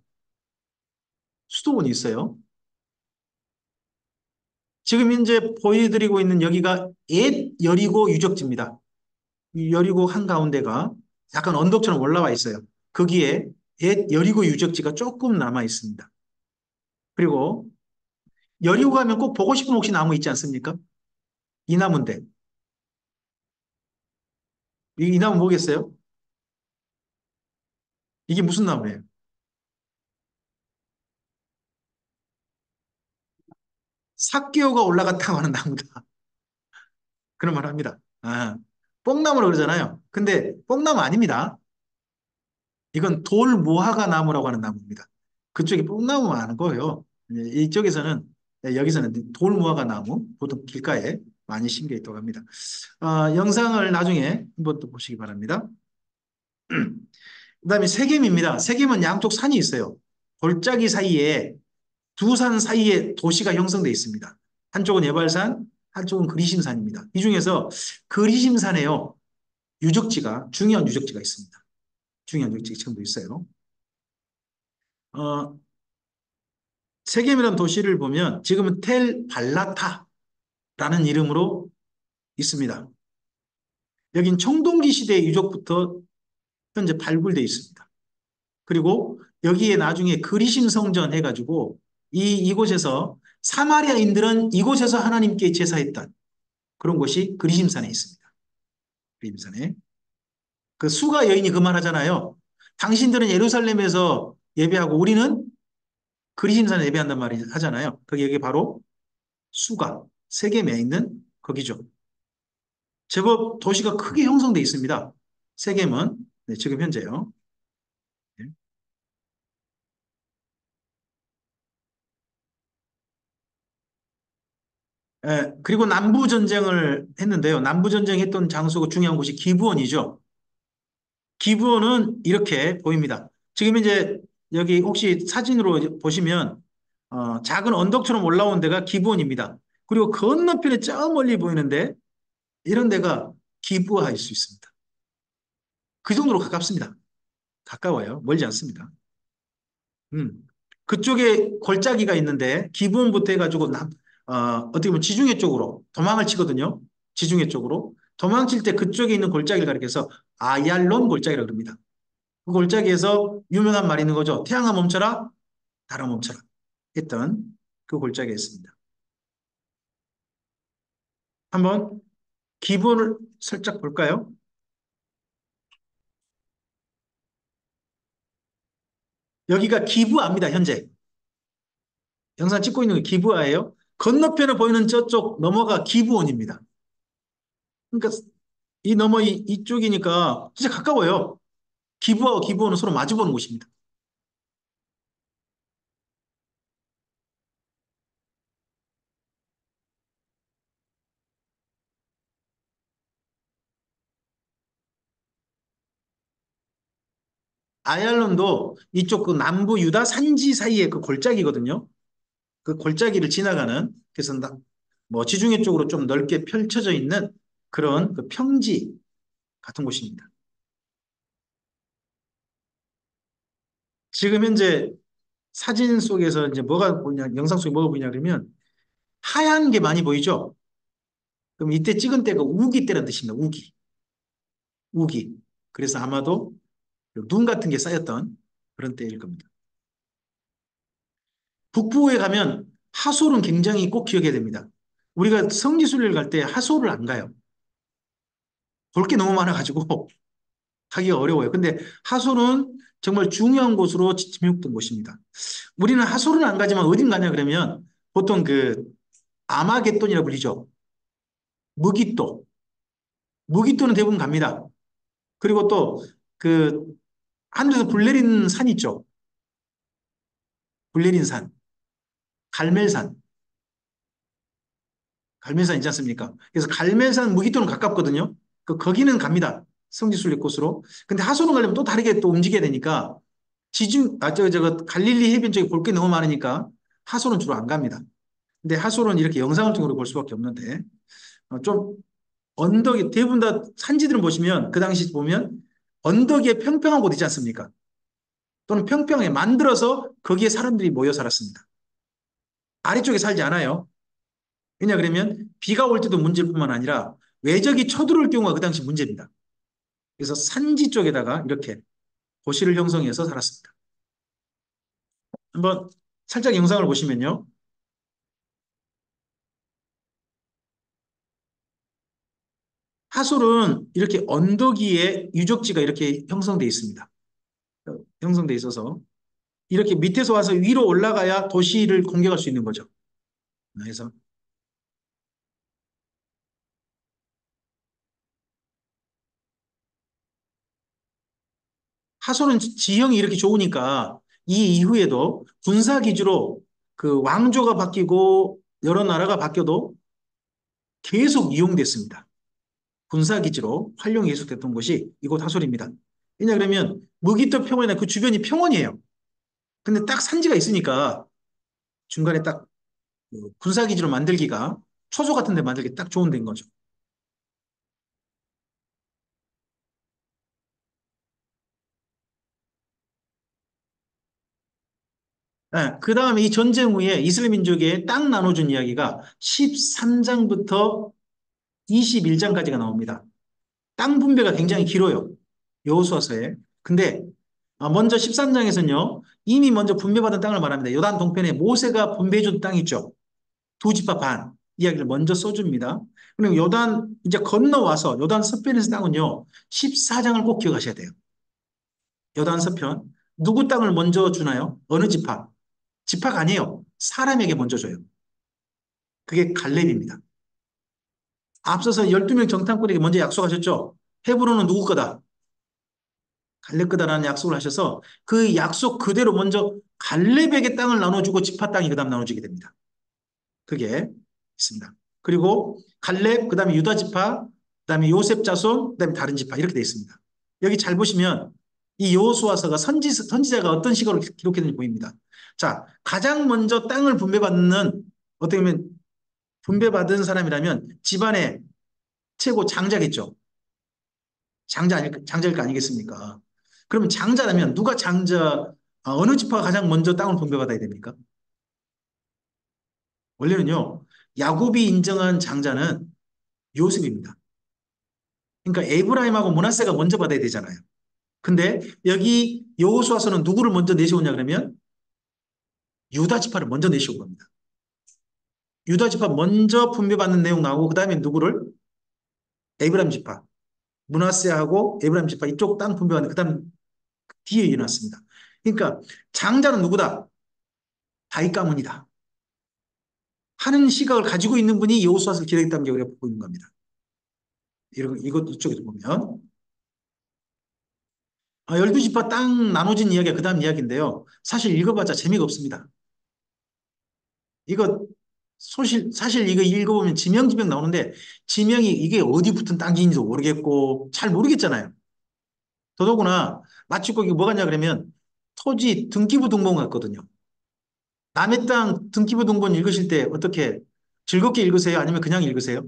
수도원이 있어요. 지금 현재 보여드리고 있는 여기가 옛 여리고 유적지입니다. 이 여리고 한가운데가 약간 언덕처럼 올라와 있어요. 거기에 옛 여리고 유적지가 조금 남아 있습니다. 그리고 여리고 가면 꼭 보고 싶은 혹시 나무 있지 않습니까? 이 나무인데. 이 나무 뭐겠어요? 이게 무슨 나무예요? 삭개오가 올라갔다고 하는 나무다. 그런 말 합니다. 뽕나무라고 그러잖아요. 근데 뽕나무 아닙니다. 이건 돌무화과 나무라고 하는 나무입니다. 그쪽이 뽕나무 많은 거예요. 이쪽에서는, 여기서는 돌무화과 나무, 보통 길가에 많이 심겨 있다고 합니다. 영상을 나중에 한번 또 보시기 바랍니다. 그다음에 세겜입니다. 세겜은 양쪽 산이 있어요. 골짜기 사이에 두 산 사이에 도시가 형성되어 있습니다. 한쪽은 예발산, 한쪽은 그리심산입니다. 이 중에서 그리심산에요. 중요한 유적지가 있습니다. 중요한 유적지가 지금도 있어요. 어, 세겜이라는 도시를 보면 지금은 텔 발라타라는 이름으로 있습니다. 여긴 청동기 시대 유적부터 현재 발굴되어 있습니다. 그리고 여기에 나중에 그리심 성전 해가지고 이곳에서 사마리아인들은 이곳에서 하나님께 제사했던 그런 곳이 그리심산에 있습니다. 그리심산에. 그 수가 여인이 그 말 하잖아요. 당신들은 예루살렘에서 예배하고 우리는 그리심산에 예배한단 말이 하잖아요. 그게 여기 바로 수가 세겜에 있는 거기죠. 제법 도시가 크게 형성되어 있습니다. 세겜은 네, 지금 현재요. 네. 그리고 남부 전쟁을 했는데요. 남부 전쟁 했던 장소가 중요한 곳이 기브온이죠. 기브온은 이렇게 보입니다. 지금 이제 여기 혹시 사진으로 보시면 작은 언덕처럼 올라온 데가 기브온입니다. 그리고 건너편에 저 멀리 보이는데 이런 데가 기브아일 수 있습니다. 그 정도로 가깝습니다. 가까워요. 멀지 않습니다. 음. 그쪽에 골짜기가 있는데 기브온부터 해가지고 어떻게 보면 지중해 쪽으로 도망을 치거든요. 지중해 쪽으로. 도망칠 때 그쪽에 있는 골짜기를 가리켜서 아얄론 골짜기라고 합니다. 그 골짜기에서 유명한 말이 있는 거죠. 태양아 멈춰라, 달아 멈춰라 했던 그 골짜기에 있습니다. 한번 기본을 살짝 볼까요? 여기가 기브아입니다, 현재. 영상 찍고 있는 게 기브아예요. 건너편에 보이는 저쪽 너머가 기브온입니다. 그러니까 이쪽이니까 진짜 가까워요. 기브아와 기브온은 서로 마주보는 곳입니다. 아얄론도 이쪽 그 남부 유다 산지 사이의 그 골짜기거든요. 그 골짜기를 지나가는 그래서 뭐 지중해 쪽으로 좀 넓게 펼쳐져 있는 그런 그 평지 같은 곳입니다. 지금 현재 사진 속에서 이제 뭐가 보이냐, 영상 속에 뭐가 보이냐 그러면 하얀 게 많이 보이죠? 그럼 이때 찍은 때가 우기 때라는 뜻입니다. 우기. 우기. 그래서 아마도 눈 같은 게 쌓였던 그런 때일 겁니다. 북부에 가면 하솔은 굉장히 꼭 기억해야 됩니다. 우리가 성지순례를 갈 때 하솔을 안 가요. 볼 게 너무 많아가지고 가기가 어려워요. 근데 하솔은 정말 중요한 곳으로 지명된 곳입니다. 우리는 하솔은 안 가지만 어딘 가냐 그러면 보통 그 아마겟돈이라고 불리죠. 무기또. 무기또는 대부분 갑니다. 그리고 또 그 하늘에서 불 내리는 산 있죠. 불 내린 산. 갈멜산. 갈멜산 있지 않습니까? 그래서 갈멜산 무기또는 가깝거든요. 거기는 갑니다. 성지순례 코스로. 근데 하솔은 가려면 또 다르게 또 움직여야 되니까 갈릴리 해변 쪽에 볼 게 너무 많으니까 하솔은 주로 안 갑니다. 근데 하솔은 이렇게 영상을 통으로 볼 수밖에 없는데 좀 언덕이 대부분 다 산지들은 보시면 그 당시 보면 언덕에 평평한 곳 있지 않습니까? 또는 평평하게 만들어서 거기에 사람들이 모여 살았습니다. 아래쪽에 살지 않아요. 왜냐 그러면 비가 올 때도 문제일 뿐만 아니라 외적이 쳐들어올 경우가 그 당시 문제입니다. 그래서 산지 쪽에다가 이렇게 도시를 형성해서 살았습니다. 한번 살짝 영상을 보시면요. 하솔은 이렇게 언덕 위에 유적지가 이렇게 형성되어 있습니다. 형성되어 있어서 이렇게 밑에서 와서 위로 올라가야 도시를 공격할 수 있는 거죠. 그래서 하솔은 지형이 이렇게 좋으니까 이 이후에도 군사 기지로 그 왕조가 바뀌고 여러 나라가 바뀌어도 계속 이용됐습니다. 군사 기지로 활용이 계속됐던 곳이 이곳 하솔입니다. 왜냐 그러면 무기토 평원이나 그 주변이 평원이에요. 근데 딱 산지가 있으니까 중간에 딱그 군사 기지로 만들기가 초소 같은 데 만들기 딱 좋은 데인 거죠. 그 다음에 이 전쟁 후에 이스라엘 민족의 땅 나눠준 이야기가 13장부터 21장까지가 나옵니다. 땅 분배가 굉장히 길어요. 여호수아서에. 근데 먼저 13장에서는요. 이미 먼저 분배받은 땅을 말합니다. 요단 동편에 모세가 분배해준 땅 있죠. 두 지파 반 이야기를 먼저 써줍니다. 그리고 요단 이제 건너와서 요단 서편에서 땅은요. 14장을 꼭 기억하셔야 돼요. 요단 서편. 누구 땅을 먼저 주나요? 어느 지파? 지파가 아니에요. 사람에게 먼저 줘요. 그게 갈렙입니다. 앞서서 12명 정탐꾼에게 먼저 약속하셨죠. 헤브론은 누구 거다? 갈렙 거다라는 약속을 하셔서 그 약속 그대로 먼저 갈렙에게 땅을 나눠주고 지파 땅이 그 다음 나눠지게 됩니다. 그게 있습니다. 그리고 갈렙, 그 다음에 유다 지파, 그 다음에 요셉 자손, 그 다음에 다른 지파 이렇게 되어 있습니다. 여기 잘 보시면 이 여호수아서가 선지자가 어떤 식으로 기록했는지 보입니다. 자, 가장 먼저 땅을 분배받는 어떻게 보면 분배받은 사람이라면 집안의 최고 장자겠죠. 장자일 거 아니겠습니까? 그러면 장자라면 누가 어느 지파가 가장 먼저 땅을 분배받아야 됩니까? 원래는요, 야곱이 인정한 장자는 요셉입니다. 그러니까 에브라임하고 므낫세가 먼저 받아야 되잖아요. 근데 여기 여호수아서는 누구를 먼저 내세우냐 그러면 유다 지파를 먼저 내세운 겁니다. 유다 지파 먼저 분배받는 내용 나오고 그다음에 누구를 에브라임 지파, 므낫세하고 에브라임 지파 이쪽 땅 분배받는 그다음 뒤에 일어났습니다. 그러니까 장자는 누구다? 다윗 가문이다. 하는 시각을 가지고 있는 분이 여호수아서를 기록했다는 게 우리가 보고 있는 겁니다. 이것 이쪽에서 보면 12지파 땅 나눠진 이야기가 그 다음 이야기인데요. 사실 읽어봤자 재미가 없습니다. 이거 사실 이거 읽어보면 지명 나오는데 지명이 이게 어디 붙은 땅인지도 모르겠고 잘 모르겠잖아요. 더더구나 마치고 이게 뭐가 냐 그러면 토지 등기부 등본 같거든요. 남의 땅 등기부 등본 읽으실 때 어떻게 즐겁게 읽으세요? 아니면 그냥 읽으세요?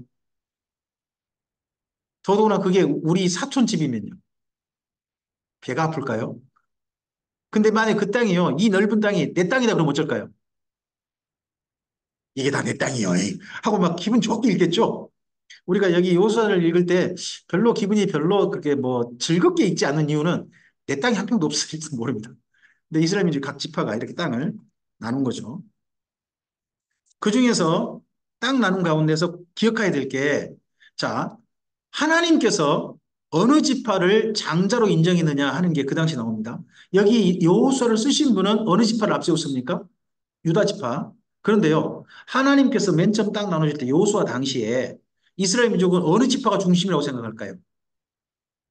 더더구나 그게 우리 사촌 집이면요. 배가 아플까요? 근데 만약에 그 땅이요. 이 넓은 땅이 내 땅이다 그러면 어쩔까요? 이게 다 내 땅이요. 하고 막 기분 좋게 읽겠죠? 우리가 여기 요서를 읽을 때 별로 기분이 별로 그렇게 뭐 즐겁게 읽지 않는 이유는 내 땅이 한 평도 없을지 모릅니다. 근데 이스라엘 민족 각 지파가 이렇게 땅을 나눈 거죠. 그 중에서 땅 나눈 가운데서 기억해야 될 게, 자, 하나님께서 어느 지파를 장자로 인정했느냐 하는 게 그 당시 나옵니다. 여기 여호수아를 쓰신 분은 어느 지파를 앞세웠습니까? 유다 지파. 그런데요, 하나님께서 맨 처음 땅 나누실 때 여호수아 당시에 이스라엘 민족은 어느 지파가 중심이라고 생각할까요?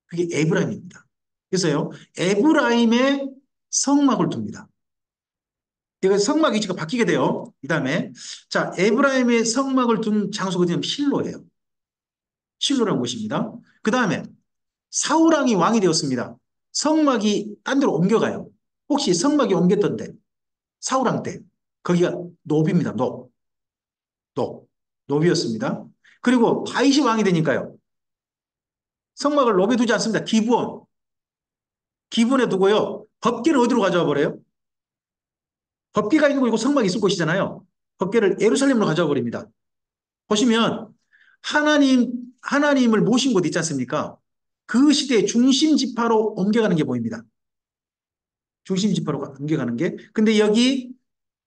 그게 에브라임입니다. 그래서요, 에브라임의 성막을 둡니다. 이거 성막 위치가 바뀌게 돼요. 그 다음에, 자, 에브라임의 성막을 둔 장소가 어디냐면 실로예요. 실로라는 곳입니다. 그 다음에, 사우랑이 왕이 되었습니다. 성막이 딴 데로 옮겨가요. 혹시 성막이 옮겼던데, 사우랑 때, 거기가 노비입니다. 노. 노비였습니다. 그리고 다윗이 왕이 되니까요. 성막을 노비에 두지 않습니다. 기브온에 두고요. 법궤를 어디로 가져와 버려요? 법궤가 있는 곳이고 성막이 있을 곳이잖아요. 법궤를 예루살렘으로 가져와 버립니다. 보시면 하나님을 모신 곳 있지 않습니까? 그 시대의 중심 지파로 옮겨가는 게 보입니다. 중심 지파로 옮겨가는 게. 근데 여기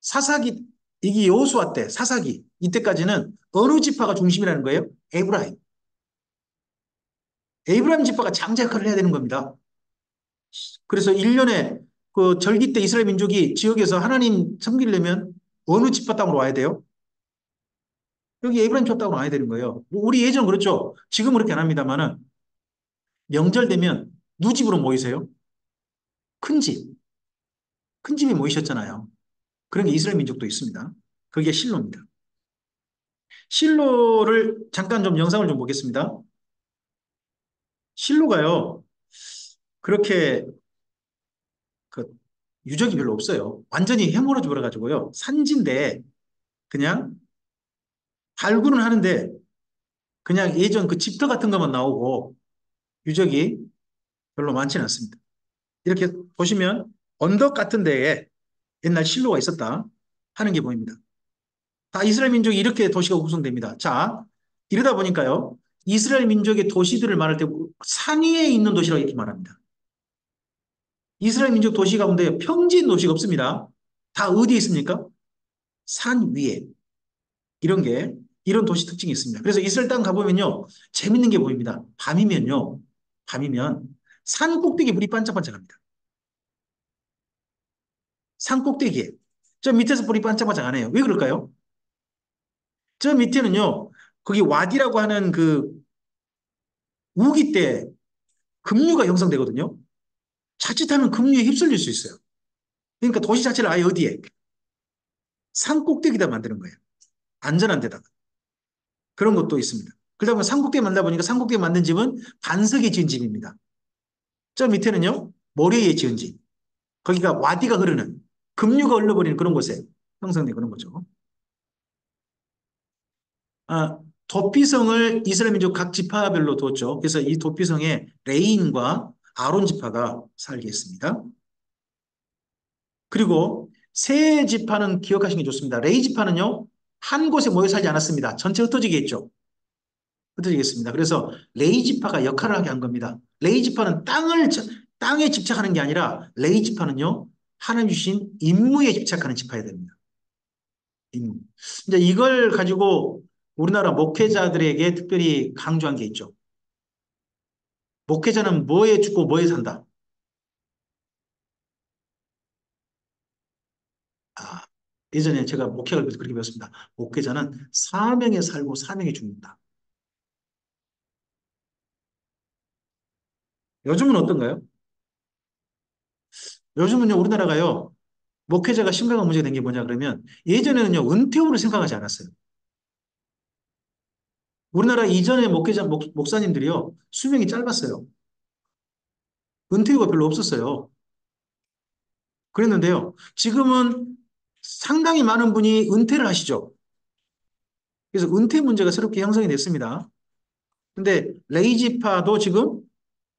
사사기, 이게 여호수아 때, 사사기, 이때까지는 어느 지파가 중심이라는 거예요? 에브라임. 에브라임 지파가 장자 역할을 해야 되는 겁니다. 그래서 1년에 그 절기 때 이스라엘 민족이 지역에서 하나님 섬기려면 어느 지파 땅으로 와야 돼요? 여기 에브라임 지파 땅으로 와야 되는 거예요. 뭐 우리 예전 그렇죠. 지금은 그렇게 안 합니다만은 명절 되면 누 집으로 모이세요? 큰 집. 큰 집에 모이셨잖아요. 그런 게 이스라엘 민족도 있습니다. 그게 실로입니다. 실로를 잠깐 좀 영상을 좀 보겠습니다. 실로가요. 그렇게 그 유적이 별로 없어요. 완전히 해물어져 버려가지고요. 산지인데 그냥 발굴은 하는데 그냥 예전 그 집터 같은 것만 나오고 유적이 별로 많지는 않습니다. 이렇게 보시면 언덕 같은 데에 옛날 실로가 있었다 하는 게 보입니다. 다 이스라엘 민족이 이렇게 도시가 구성됩니다. 자, 이러다 보니까요. 이스라엘 민족의 도시들을 말할 때 산 위에 있는 도시라고 이렇게 말합니다. 이스라엘 민족 도시 가운데 평지인 도시가 없습니다. 다 어디에 있습니까? 산 위에. 이런 도시 특징이 있습니다. 그래서 이스라엘 땅 가보면요. 재밌는 게 보입니다. 밤이면 산 꼭대기에 불이 반짝반짝합니다. 산 꼭대기에. 저 밑에서 불이 반짝반짝하네요. 왜 그럴까요? 저 밑에는요. 거기 와디라고 하는 그 우기 때 급류가 형성되거든요. 자칫하면 급류에 휩쓸릴 수 있어요. 그러니까 도시 자체를 아예 어디에? 산 꼭대기다 만드는 거예요. 안전한 데다가. 그런 것도 있습니다. 그러다 보면 산 꼭대기 만다 보니까 산 꼭대기 만든 집은 반석에 지은 집입니다. 저 밑에는요. 모래에 지은 집. 거기가 와디가 흐르는 급류가 흘러버리는 그런 곳에 형성된 그런 거죠. 아, 도피성을 이스라엘 민족 각 지파별로 뒀죠. 그래서 이 도피성에 레인과 아론 지파가 살게 했습니다. 그리고 세 지파는 기억하시는 게 좋습니다. 레이 지파는요, 한 곳에 모여 살지 않았습니다. 전체 흩어지게 했죠. 흩어지겠습니다. 그래서 레이 지파가 역할을 하게 한 겁니다. 레이 지파는 땅에 집착하는 게 아니라 레이 지파는요, 하나님 주신 임무에 집착하는 지파야 됩니다. 임무. 이제 이걸 가지고 우리나라 목회자들에게 특별히 강조한 게 있죠. 목회자는 뭐에 죽고 뭐에 산다. 아, 예전에 제가 목회를 그렇게 배웠습니다. 목회자는 사명에 살고 사명에 죽는다. 요즘은 어떤가요? 요즘은요, 우리나라가요, 목회자가 심각한 문제가 된 게 뭐냐 그러면 예전에는요, 은퇴후를 생각하지 않았어요. 우리나라 이전의 목사님들이요, 수명이 짧았어요. 은퇴후가 별로 없었어요. 그랬는데요, 지금은 상당히 많은 분이 은퇴를 하시죠. 그래서 은퇴 문제가 새롭게 형성이 됐습니다. 근데 레이지파도 지금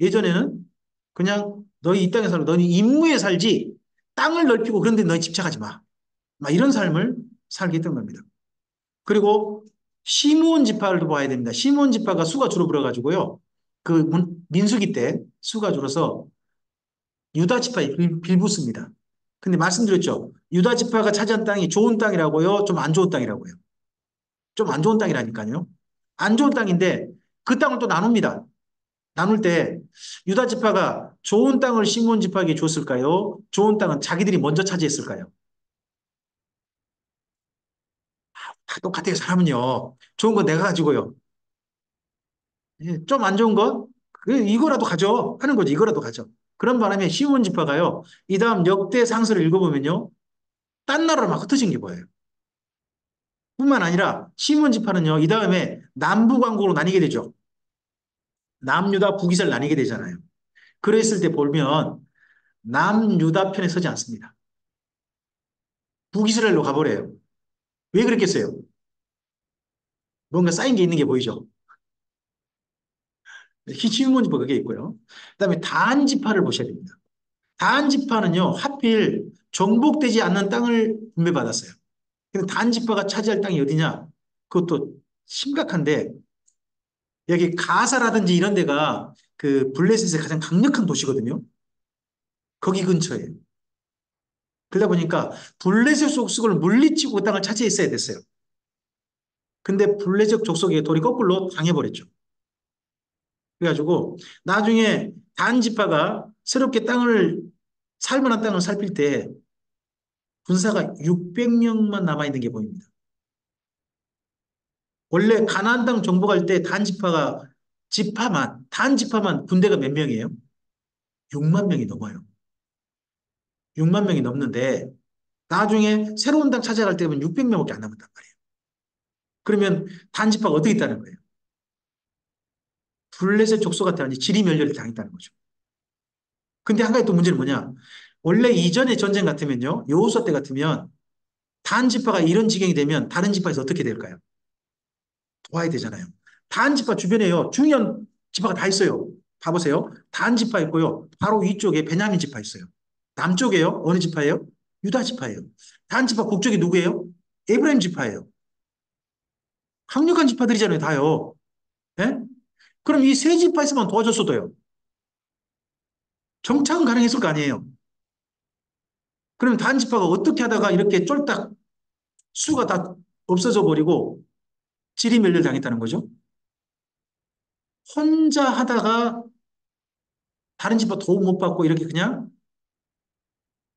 예전에는 그냥 너희 이 땅에 살아, 너희 임무에 살지 땅을 넓히고 그런 데 너희 집착하지 마. 막 이런 삶을 살게 했던 겁니다. 그리고 시므온 지파를 봐야 됩니다. 시므온 지파가 수가 줄어들어가지고요. 그 민수기 때 수가 줄어서 유다 지파에 빌붙습니다. 근데 말씀드렸죠. 유다 지파가 차지한 땅이 좋은 땅이라고요? 좀 안 좋은 땅이라고요? 좀 안 좋은 땅이라니까요. 안 좋은 땅인데 그 땅을 또 나눕니다. 나눌 때 유다 지파가 좋은 땅을 시므온 지파에게 줬을까요? 좋은 땅은 자기들이 먼저 차지했을까요? 다 똑같아요. 사람은요. 좋은 건 내가 가지고요. 좀 안 좋은 거? 이거라도 가져 하는 거죠. 이거라도 가져. 그런 바람에 시몬 지파가요. 이 다음 역대 상서를 읽어보면요. 딴 나라로 막 흩어진 게 보여요. 뿐만 아니라 시몬 지파는요. 이 다음에 남북왕국으로 나뉘게 되죠. 남유다 북이스라엘 나뉘게 되잖아요. 그랬을 때 보면 남유다 편에 서지 않습니다. 북이스라엘로 가버려요. 왜 그랬겠어요? 뭔가 쌓인 게 있는 게 보이죠. 시몬 지파 그게 있고요. 그다음에 단 지파를 보셔야 됩니다. 단 지파는요, 하필 정복되지 않는 땅을 분배받았어요. 근데 단 지파가 차지할 땅이 어디냐? 그것도 심각한데, 여기 가사라든지 이런 데가 그 블레셋의 가장 강력한 도시거든요. 거기 근처에. 그러다 보니까 블레셋 족속을 물리치고 그 땅을 차지했어야 됐어요. 근데 블레셋 족속의 돌이 거꾸로 당해버렸죠. 그래가지고 나중에 단 지파가 새롭게 살만한 땅을 살필 때 군사가 600명만 남아있는 게 보입니다. 원래 가나안 땅 정복할 때 단 지파만 군대가 몇 명이에요? 6만 명이 넘어요. 6만 명이 넘는데 나중에 새로운 땅 찾아갈 때면 600명밖에 안 남았단 말이에요. 그러면 단 지파가 어떻게 있다는 거예요? 블레셋 족속한테 완전 지리멸렬을 당했다는 거죠. 근데 한 가지 또 문제는 뭐냐? 원래 이전의 전쟁 같으면요, 여호수아 때 같으면 단 지파가 이런 지경이 되면 다른 지파에서 어떻게 될까요? 도와야 되잖아요. 단 지파 주변에요, 중요한 지파가 다 있어요. 봐보세요. 단 지파 있고요. 바로 위쪽에 베냐민 지파 있어요. 남쪽에요. 어느 지파예요? 유다 지파예요. 단 지파 국적이 누구예요? 에브라임 지파예요. 강력한 지파들이잖아요, 다요. 예? 그럼 이 세 지파에서만 도와줬어도요. 정착은 가능했을 거 아니에요. 그럼 단 지파가 어떻게 하다가 이렇게 쫄딱 수가 다 없어져 버리고 질이 멸렬당했다는 거죠? 혼자 하다가 다른 집과 도움 못 받고 이렇게 그냥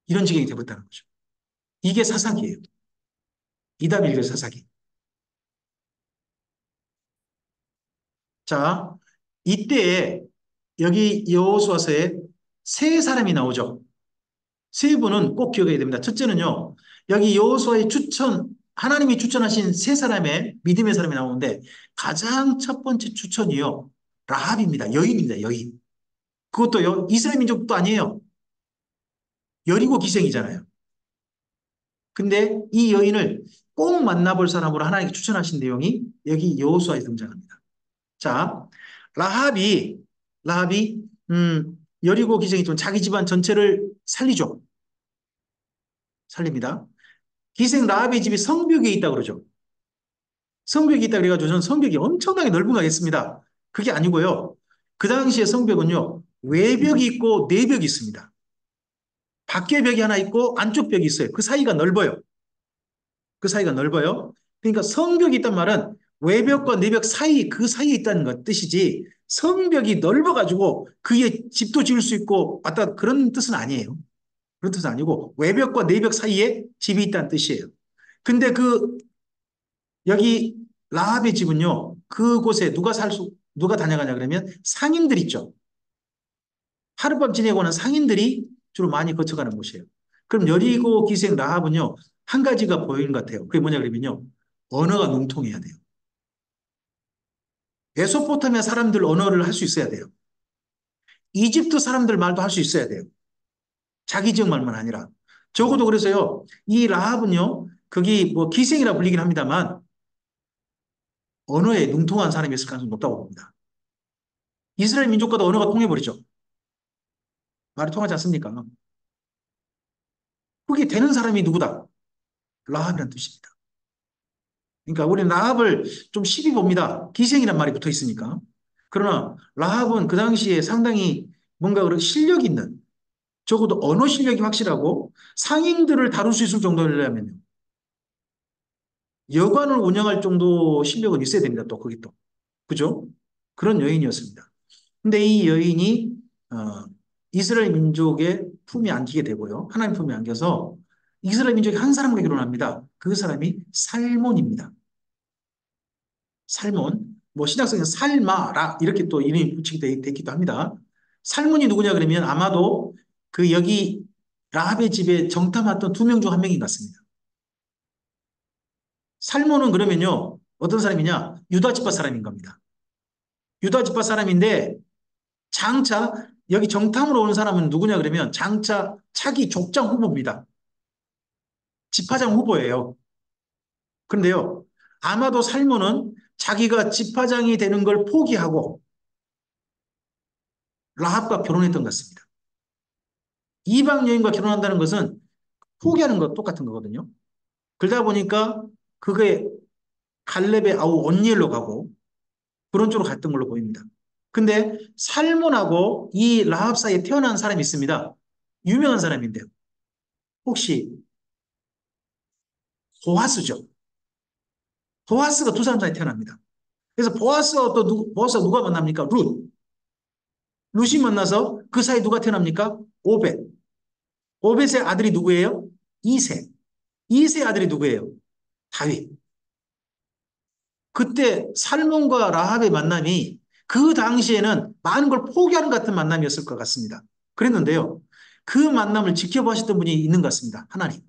이런 지경이 되었다는 거죠. 이게 사사기예요. 이다빌교의 사사기. 자, 이때에 여기 여호수아서에 세 사람이 나오죠. 세 분은 꼭 기억해야 됩니다. 첫째는요, 여기 여호수아의 추천, 하나님이 추천하신 세 사람의 믿음의 사람이 나오는데 가장 첫 번째 추천이요. 라합입니다. 여인입니다. 여인. 그것도 이스라엘 민족도 아니에요. 여리고 기생이잖아요. 근데 이 여인을 꼭 만나볼 사람으로 하나님께 추천하신 내용이 여기 여호수아에 등장합니다. 자, 라합이 라합이 여리고 기생이 좀 자기 집안 전체를 살리죠. 살립니다. 기생 라합의 집이 성벽에 있다 그러죠. 성벽이 있다 그래가지고 저는 성벽이 엄청나게 넓은 거 겠습니다. 그게 아니고요. 그 당시에 성벽은요. 외벽이 있고 내벽이 있습니다. 밖에 벽이 하나 있고 안쪽 벽이 있어요. 그 사이가 넓어요. 그 사이가 넓어요. 그러니까 성벽이 있단 말은 외벽과 내벽 사이 그 사이에 있다는 것 뜻이지 성벽이 넓어가지고 그에 집도 지을 수 있고 맞다 그런 뜻은 아니에요. 그런 뜻은 아니고 외벽과 내벽 사이에 집이 있다는 뜻이에요. 근데 여기 라합의 집은요. 그곳에 누가 다녀가냐 그러면 상인들 있죠. 하룻밤 지내고 는 상인들이 주로 많이 거쳐가는 곳이에요. 그럼 여리고 기생 라합은요. 한 가지가 보이는 것 같아요. 그게 뭐냐 그러면요. 언어가 능통해야 돼요. 메소포타미아 사람들 언어를 할 수 있어야 돼요. 이집트 사람들 말도 할 수 있어야 돼요. 자기 지역 말만 아니라. 적어도 그래서요. 이 라합은요. 거기 뭐 기생이라 불리긴 합니다만 언어에 능통한 사람이었을 가능성이 높다고 봅니다. 이스라엘 민족과도 언어가 통해버리죠. 말이 통하지 않습니까? 그게 되는 사람이 누구다? 라합이라는 뜻입니다. 그러니까 우리는 라합을 좀 시비 봅니다. 기생이란 말이 붙어 있으니까. 그러나 라합은 그 당시에 상당히 뭔가 그런 실력이 있는 적어도 언어 실력이 확실하고 상인들을 다룰 수 있을 정도라면 여관을 운영할 정도 실력은 있어야 됩니다. 또 거기 또. 그죠? 그런 여인이었습니다. 근데 이 여인이 이스라엘 민족의 품에 안기게 되고요. 하나님 품에 안겨서 이스라엘 민족이 한 사람과 결혼합니다. 그 사람이 살몬입니다. 살몬. 뭐 신약성에 살마라 이렇게 또 이름이 붙이게 되기도 합니다. 살몬이 누구냐 그러면 아마도 그 여기 라합의 집에 정탐 왔던 두 명 중 한 명인 것 같습니다. 살몬은 그러면요 어떤 사람이냐 유다 지파 사람인 겁니다. 유다 지파 사람인데 장차 여기 정탐으로 오는 사람은 누구냐 그러면 장차 차기 족장 후보입니다. 지파장 후보예요. 그런데요 아마도 살몬은 자기가 지파장이 되는 걸 포기하고 라합과 결혼했던 것 같습니다. 이방 여인과 결혼한다는 것은 포기하는 것 똑같은 거거든요. 그러다 보니까 그게 갈렙의 아우 온니엘로 가고 그런 쪽으로 갔던 걸로 보입니다. 근데 살몬하고 이 라합 사이에 태어난 사람이 있습니다. 유명한 사람인데요. 혹시 보아스죠? 보아스가 두 사람 사이에 태어납니다. 그래서 보아스가 누가 만납니까? 룻. 룻이 만나서 그 사이에 누가 태어납니까? 오벳. 오벳의 아들이 누구예요? 이세. 이세 아들이 누구예요? 다윗. 그때 살몬과 라합의 만남이 그 당시에는 많은 걸 포기하는 같은 만남이었을 것 같습니다. 그랬는데요. 그 만남을 지켜보셨던 분이 있는 것 같습니다. 하나님.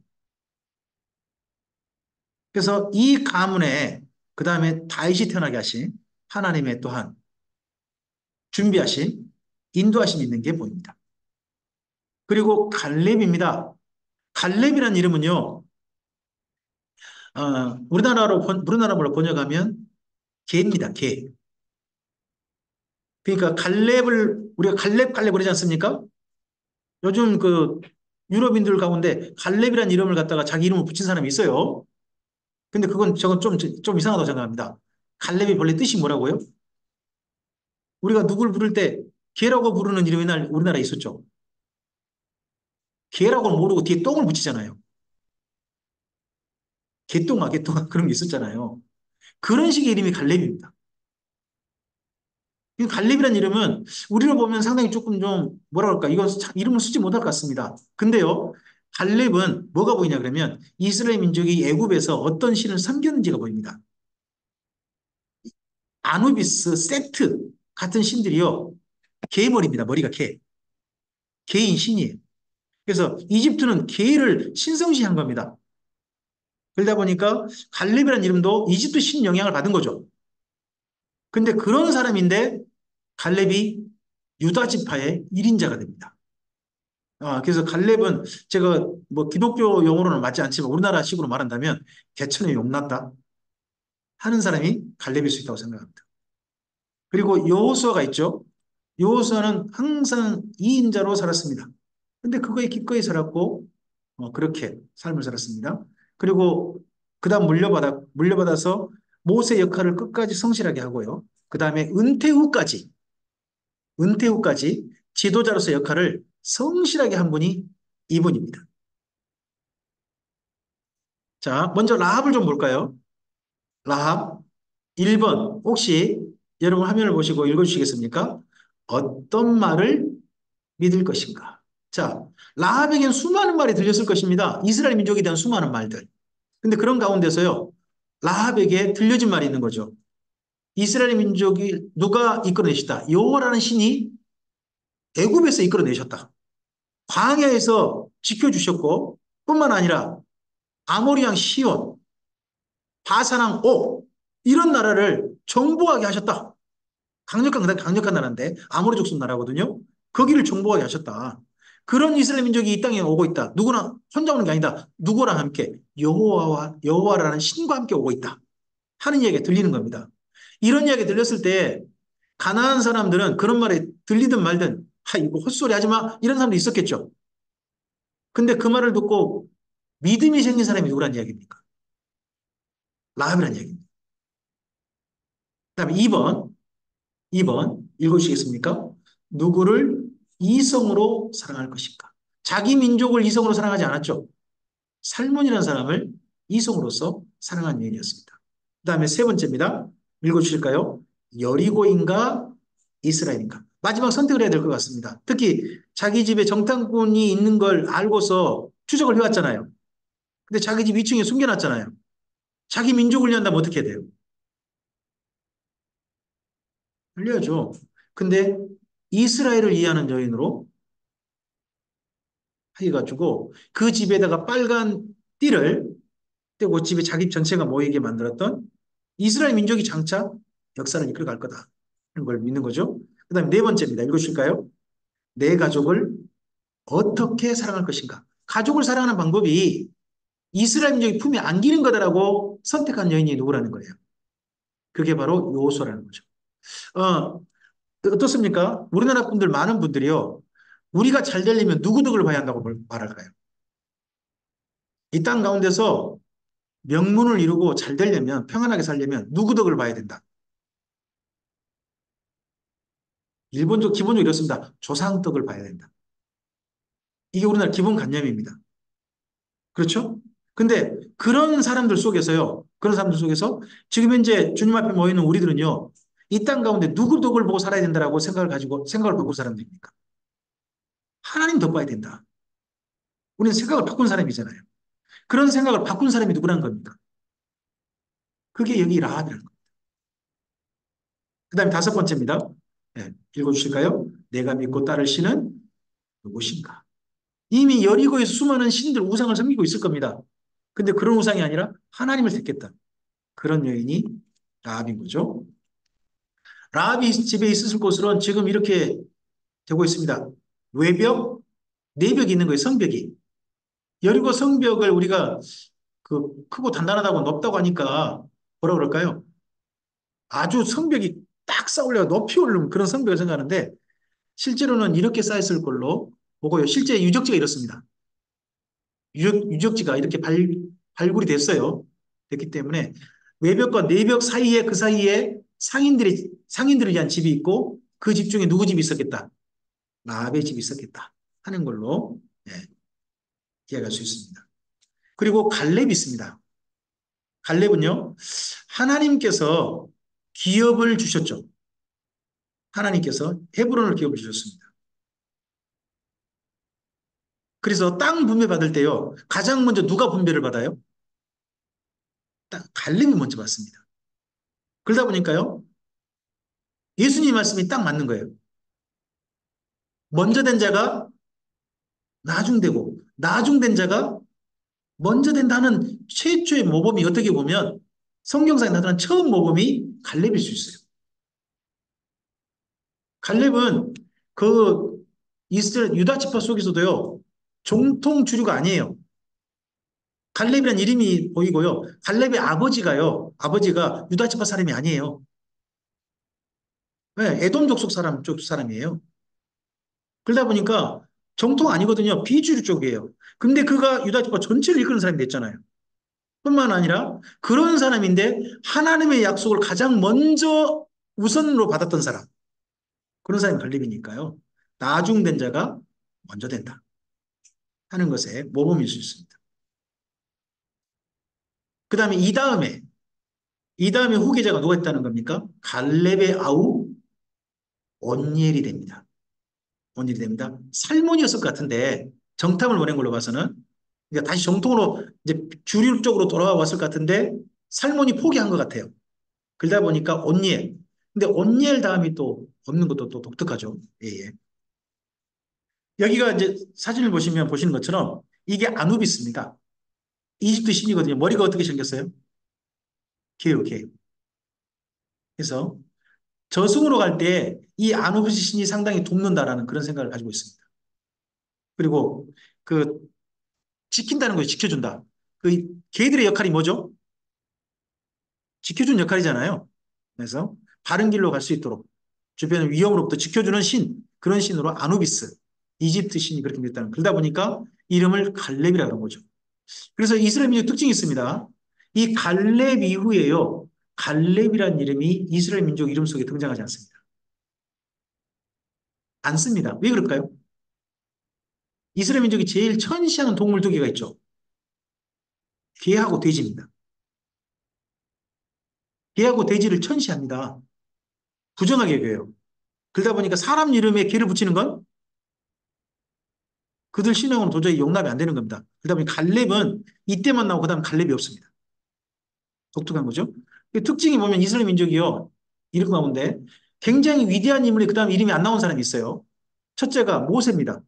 그래서 이 가문에 그 다음에 다윗이 태어나게 하신 하나님의 또한 준비하신 인도하심이 있는 게 보입니다. 그리고 갈렙입니다. 갈렙이라는 이름은요. 우리나라로 번역하면 개입니다. 개. 그러니까 갈렙을 우리가 갈렙 그러지 않습니까? 요즘 유럽인들 가운데 갈렙이라는 이름을 갖다가 자기 이름을 붙인 사람이 있어요. 근데 그건 저건 좀 이상하다고 생각합니다. 갈렙이 본래 뜻이 뭐라고요? 우리가 누굴 부를 때 개라고 부르는 이름이 우리나라에 있었죠. 개라고는 모르고 뒤에 똥을 붙이잖아요. 개똥아 그런 게 있었잖아요. 그런 식의 이름이 갈렙입니다. 이 갈렙이라는 이름은 우리로 보면 상당히 조금 좀 뭐라 그럴까 이건 이름을 쓰지 못할 것 같습니다. 근데요, 갈렙은 뭐가 보이냐 그러면 이스라엘 민족이 애굽에서 어떤 신을 섬겼는지가 보입니다. 아누비스, 세트 같은 신들이요. 개머리입니다. 머리가 개. 개인 신이에요. 그래서 이집트는 개를 신성시한 겁니다. 그러다 보니까 갈렙이라는 이름도 이집트 신 영향을 받은 거죠. 근데 그런 사람인데 갈렙이 유다 지파의 1인자가 됩니다. 그래서 갈렙은 제가 뭐 기독교 용어로는 맞지 않지만 우리나라식으로 말한다면 개천에 용났다 하는 사람이 갈렙일 수 있다고 생각합니다. 그리고 여호수아가 있죠. 여호수아는 항상 2인자로 살았습니다. 근데 그거에 기꺼이 살았고 그렇게 삶을 살았습니다. 그리고 그다음 물려받아서 모세 역할을 끝까지 성실하게 하고요. 그다음에 은퇴 후까지 지도자로서 역할을 성실하게 한 분이 이분입니다. 자, 먼저 라합을 좀 볼까요? 라합 1번 혹시 여러분 화면을 보시고 읽어주시겠습니까? 어떤 말을 믿을 것인가? 자, 라합에겐 수많은 말이 들렸을 것입니다. 이스라엘 민족에 대한 수많은 말들. 근데 그런 가운데서요, 라합에게 들려진 말이 있는 거죠. 이스라엘 민족이 누가 이끌어내시다? 여호와라는 신이 애굽에서 이끌어내셨다. 광야에서 지켜주셨고 뿐만 아니라 아모리왕 시온, 바사랑 옥 이런 나라를 정복하게 하셨다. 강력한 나라인데 아모리 족속 나라거든요. 거기를 정복하게 하셨다. 그런 이스라엘 민족이 이 땅에 오고 있다. 누구나 혼자 오는 게 아니다. 누구랑 함께 여호와라는 신과 함께 오고 있다. 하는 이야기가 들리는 겁니다. 이런 이야기 들렸을 때 가나안 사람들은 그런 말이 들리든 말든 이거 헛소리 하지 마 이런 사람도 있었겠죠. 근데 그 말을 듣고 믿음이 생긴 사람이 누구란 이야기입니까? 라합이란 이야기입니다. 그다음에 2번 읽어주시겠습니까? 누구를 이성으로 사랑할 것인가? 자기 민족을 이성으로 사랑하지 않았죠. 살몬이라는 사람을 이성으로서 사랑한 여인이었습니다. 그다음에 세 번째입니다. 읽어주실까요? 여리고인가 이스라엘인가? 마지막 선택을 해야 될 것 같습니다. 특히 자기 집에 정탐꾼이 있는 걸 알고서 추적을 해왔잖아요. 근데 자기 집 위층에 숨겨놨잖아요. 자기 민족을 위한다면 어떻게 해야 돼요? 흘려야죠. 근데 이스라엘을 이해하는 여인으로 해가지고 그 집에다가 빨간 띠를 떼고 집에 자기 전체가 모이게 만들었던 이스라엘 민족이 장차 역사를 이끌어갈 거다. 하는 걸 믿는 거죠. 그 다음에 네 번째입니다. 읽어주실까요? 내 가족을 어떻게 사랑할 것인가? 가족을 사랑하는 방법이 이스라엘 민족의 품에 안기는 거다라고 선택한 여인이 누구라는 거예요. 그게 바로 요호수아라는 거죠. 어, 어떻습니까? 우리나라 분들 많은 분들이요. 우리가 잘 되려면 누구 덕을 봐야 한다고 말할까요? 이 땅 가운데서 명문을 이루고 잘 되려면 평안하게 살려면 누구 덕을 봐야 된다. 기본적으로 이렇습니다. 조상 덕을 봐야 된다. 이게 우리나라 기본 관념입니다. 그렇죠? 근데 그런 사람들 속에서 지금 현재 주님 앞에 모이는 우리들은요. 이 땅 가운데 누구 덕을 보고 살아야 된다라고 생각을 바꿀 사람들입니까? 하나님 덕 봐야 된다. 우리는 생각을 바꾼 사람이잖아요. 그런 생각을 바꾼 사람이 누구란 겁니까? 그게 여기 라합이라는 겁니다. 그 다음에 다섯 번째입니다. 네, 읽어주실까요? 내가 믿고 따를 신은 누구신가? 이미 여리고에서 수많은 신들 우상을 섬기고 있을 겁니다. 근데 그런 우상이 아니라 하나님을 택했다. 그런 여인이 라합인 거죠. 라합이 집에 있었을 곳으로는 지금 이렇게 되고 있습니다. 외벽, 내벽이 있는 거예요. 성벽이. 여리고 성벽을 우리가 그 크고 단단하다고 높다고 하니까 뭐라 그럴까요? 아주 성벽이 딱 쌓으려 높이 오르는 그런 성벽을 생각하는데 실제로는 이렇게 쌓였을 걸로 보고요. 실제 유적지가 이렇습니다. 유적지가 이렇게 발굴이 됐어요. 됐기 때문에 외벽과 내벽 사이에 그 사이에 상인들을 위한 집이 있고 그 집 중에 누구 집이 있었겠다? 라합의 집이 있었겠다 하는 걸로 예, 이해할 수 있습니다. 그리고 갈렙이 있습니다. 갈렙은요, 하나님께서 기업을 주셨죠. 하나님께서 헤브론을 기업을 주셨습니다. 그래서 땅 분배 받을 때요, 가장 먼저 누가 분배를 받아요? 갈렙이 먼저 받습니다. 그러다 보니까요, 예수님 말씀이 딱 맞는 거예요. 먼저 된 자가 나중되고, 나중된 자가 먼저 된다는 최초의 모범이 어떻게 보면 성경상에 나타난 처음 모범이 갈렙일 수 있어요. 갈렙은 그 이스라엘 유다 지파 속에서도요, 정통 주류가 아니에요. 갈렙이라는 이름이 보이고요. 갈렙의 아버지가 유다 지파 사람이 아니에요. 네, 에돔 족속 사람 쪽 사람이에요. 그러다 보니까 정통 아니거든요. 비주류 쪽이에요. 근데 그가 유다 지파 전체를 이끄는 사람이 됐잖아요. 뿐만 아니라 그런 사람인데 하나님의 약속을 가장 먼저 우선으로 받았던 사람. 그런 사람이 갈렙이니까요. 나중된 자가 먼저 된다 하는 것에 모범일 수 있습니다. 그 다음에 이 다음에 후계자가 누가 있다는 겁니까? 갈렙의 아우 온니엘이 됩니다. 온니엘이 됩니다. 살몬이었을 것 같은데 정탐을 보낸 걸로 봐서는 그러니까 다시 정통으로 이제 주류 쪽으로 돌아와 왔을 것 같은데 살몬이 포기한 것 같아요. 그러다 보니까 온니엘. 근데 온니엘 다음이 또 없는 것도 또 독특하죠. 예, 예. 여기가 이제 사진을 보시면 보시는 것처럼 이게 아누비스입니다. 이집트 신이거든요. 머리가 어떻게 생겼어요? 개요, 개. 그래서 저승으로 갈 때 이 아누비스 신이 상당히 돕는다라는 그런 생각을 가지고 있습니다. 그리고 그 지킨다는 거죠. 지켜준다. 그 개들의 역할이 뭐죠? 지켜준 역할이잖아요. 그래서 바른 길로 갈 수 있도록 주변의 위험으로부터 지켜주는 신, 그런 신으로 아누비스, 이집트 신이 그렇게 됐다는. 그러다 보니까 이름을 갈렙이라고 하는 거죠. 그래서 이스라엘 민족 특징이 있습니다. 이 갈렙 이후에요. 갈렙이라는 이름이 이스라엘 민족 이름 속에 등장하지 않습니다. 안 씁니다. 왜 그럴까요? 이스라엘 민족이 제일 천시하는 동물 두 개가 있죠. 개하고 돼지입니다. 개하고 돼지를 천시합니다. 부정하게 여겨요. 그러다 보니까 사람 이름에 개를 붙이는 건 그들 신앙으로 도저히 용납이 안 되는 겁니다. 그러다 보니 갈렙은 이때만 나오고 그다음 갈렙이 없습니다. 독특한 거죠. 그 특징이 보면 이스라엘 민족이요. 이름 가운데 굉장히 위대한 인물이 그다음 이름이 안 나온 사람이 있어요. 첫째가 모세입니다.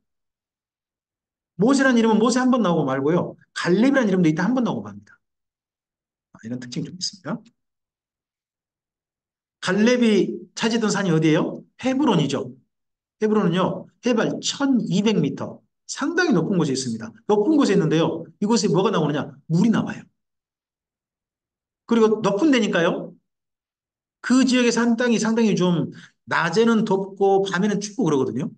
모세라는 이름은 모세 한 번 나오고 말고요. 갈렙이라는 이름도 이때 한 번 나오고 맙니다. 이런 특징이 좀 있습니다. 갈렙이 차지했던 산이 어디예요? 헤브론이죠. 헤브론은요, 해발 1200m. 상당히 높은 곳에 있습니다. 높은 곳에 있는데요. 이곳에 뭐가 나오느냐? 물이 나와요. 그리고 높은 데니까요. 그 지역의 산 땅이 상당히 좀 낮에는 덥고 밤에는 춥고 그러거든요.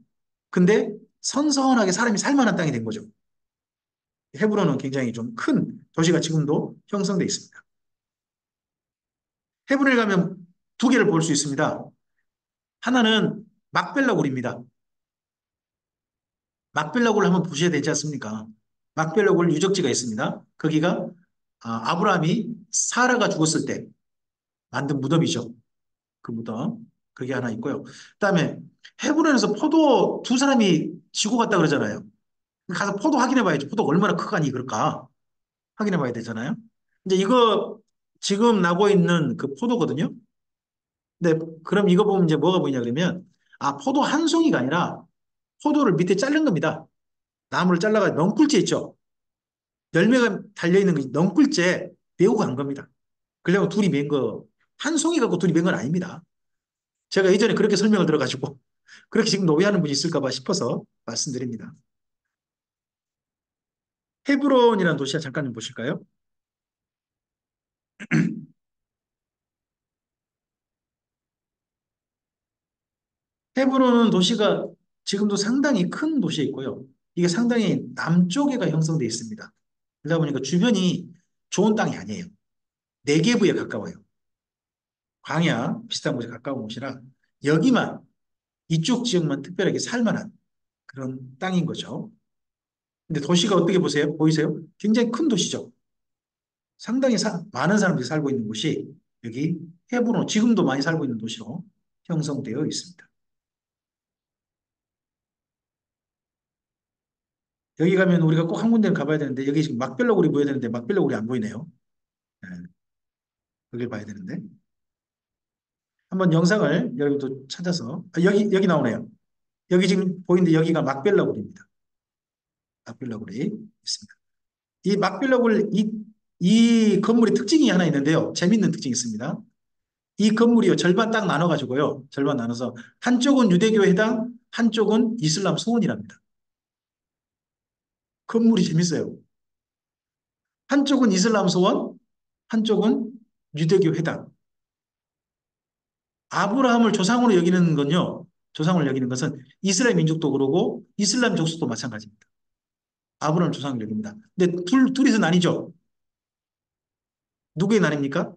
근데 선선하게 사람이 살만한 땅이 된 거죠. 헤브론은 굉장히 좀 큰 도시가 지금도 형성되어 있습니다. 헤브론에 가면 두 개를 볼 수 있습니다. 하나는 막벨라 굴입니다. 막벨라 굴을 한번 보셔야 되지 않습니까? 막벨라 굴 유적지가 있습니다. 거기가 아브라함이 사라가 죽었을 때 만든 무덤이죠. 그 무덤. 그게 하나 있고요. 그다음에 헤브론에서 포도 두 사람이 지고 갔다 그러잖아요. 가서 포도 확인해 봐야지. 포도가 얼마나 크가니 그럴까? 확인해 봐야 되잖아요. 이제 이거 지금 나고 있는 그 포도거든요. 근데 그럼 이거 보면 이제 뭐가 보이냐 그러면 포도 한 송이가 아니라 포도를 밑에 자른 겁니다. 나무를 잘라가 넝쿨째 있죠. 열매가 달려있는 그 넝쿨째 메고 간 겁니다. 그래고 둘이 맨 거, 한 송이 갖고 둘이 맨 건 아닙니다. 제가 예전에 그렇게 설명을 들어가지고 그렇게 지금 노예하는 분이 있을까 봐 싶어서 말씀드립니다. 헤브론이라는 도시야 잠깐 좀 보실까요? 헤브론은 도시가 지금도 상당히 큰 도시에 있고요. 이게 상당히 남쪽에가 형성되어 있습니다. 그러다 보니까 주변이 좋은 땅이 아니에요. 네게부에 가까워요. 광야 비슷한 곳에 가까운 곳이라 여기만 이쪽 지역만 특별하게 살만한 그런 땅인 거죠. 근데 도시가 어떻게 보이세요? 굉장히 큰 도시죠. 상당히 많은 사람들이 살고 있는 곳이 여기 헤브론, 지금도 많이 살고 있는 도시로 형성되어 있습니다. 여기 가면 우리가 꼭 한 군데는 가봐야 되는데 여기 지금 막별너굴이 보여야 되는데 막별너굴이 안 보이네요. 네, 여길 봐야 되는데 한번 영상을 여러분도 찾아서 여기 나오네요. 여기 지금 보이는데 여기가 막별너굴입니다. 막별너굴이 있습니다. 이 막빌럭을 이 건물의 특징이 하나 있는데요. 재밌는 특징이 있습니다. 이 건물이요. 절반 딱 나눠가지고요. 절반 나눠서 한쪽은 유대교 회당, 한쪽은 이슬람 소원이랍니다. 건물이 재밌어요. 한쪽은 이슬람 소원, 한쪽은 유대교 회당. 아브라함을 조상으로 여기는 건요. 조상으로 여기는 것은 이스라엘 민족도 그러고 이슬람 족속도 마찬가지입니다. 아브라함을 조상으로 여깁니다. 근데 둘이서 나뉘죠. 누구의 나뉩니까?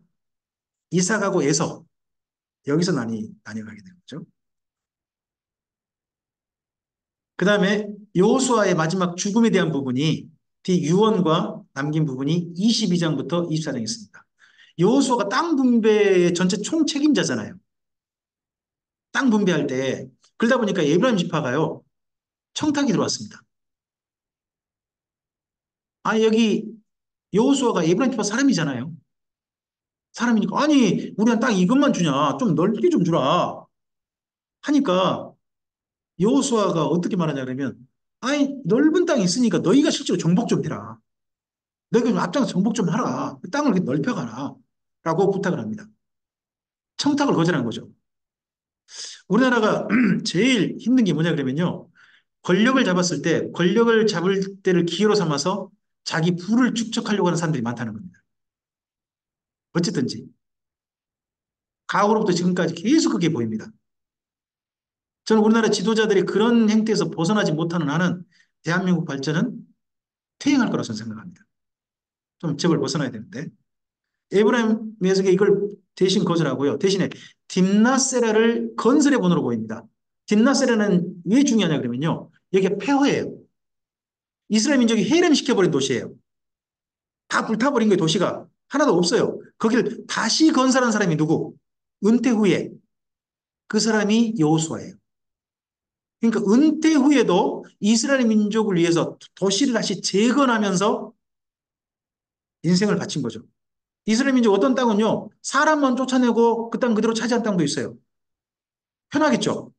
이삭하고 에서. 여기서 나뉘어가게 되는 거죠. 그 다음에 여호수아의 마지막 죽음에 대한 부분이 뒤유언과 남긴 부분이 22장부터 24장에 있습니다. 여호수아가 땅 분배의 전체 총 책임자잖아요. 땅 분배할 때 그러다 보니까 에브라임 지파가요 청탁이 들어왔습니다. 아 여기 여호수아가 에브라임 지파 사람이잖아요. 사람이니까 아니 우리한 땅 이것만 주냐 좀 넓게 좀 주라 하니까 여호수아가 어떻게 말하냐 그러면 아니 넓은 땅이 있으니까 너희가 실제로 정복 좀 해라. 너희가 좀 앞장서 정복 좀 하라. 그 땅을 이렇게 넓혀가라. 라고 부탁을 합니다. 청탁을 거절한 거죠. 우리나라가 제일 힘든 게 뭐냐 그러면요. 권력을 잡았을 때, 권력을 잡을 때를 기회로 삼아서 자기 부를 축적하려고 하는 사람들이 많다는 겁니다. 어쨌든지. 과거로부터 지금까지 계속 그게 보입니다. 저는 우리나라 지도자들이 그런 행태에서 벗어나지 못하는 한은 대한민국 발전은 퇴행할 거라고 저는 생각합니다. 좀 제발 벗어나야 되는데. 에브라임 메석에 이걸 대신 거절하고요. 대신에 딥나세라를 건설해 본으로 보입니다. 딥나세라는 왜 중요하냐 그러면요. 여기가 폐허예요. 이스라엘 민족이 해련시켜버린 도시예요. 다 불타버린 거예요, 도시가. 하나도 없어요. 거기를 다시 건설한 사람이 누구? 은퇴 후에. 그 사람이 여호수아예요. 그러니까 은퇴 후에도 이스라엘 민족을 위해서 도시를 다시 재건하면서 인생을 바친 거죠. 이스라엘 민족 어떤 땅은요, 사람만 쫓아내고 그 땅 그대로 차지한 땅도 있어요. 편하겠죠?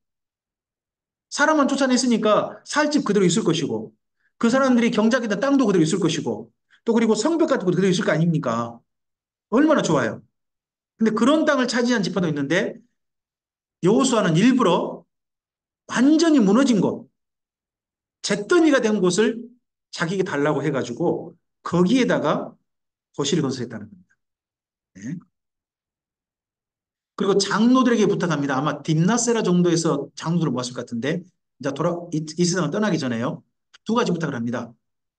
사람만 쫓아냈으니까 살 집 그대로 있을 것이고, 그 사람들이 경작했던 땅도 그대로 있을 것이고, 또 그리고 성벽 같은 것도 그대로 있을 거 아닙니까? 얼마나 좋아요. 근데 그런 땅을 차지한 지파도 있는데, 여호수아는 일부러 완전히 무너진 곳, 잿더미가 된 곳을 자기에게 달라고 해가지고, 거기에다가 도시를 건설했다는 겁니다. 네. 그리고 장로들에게 부탁합니다. 아마 딥나세라 정도에서 장로들을 모았을 것 같은데, 이제 이 세상을 떠나기 전에요. 두 가지 부탁을 합니다.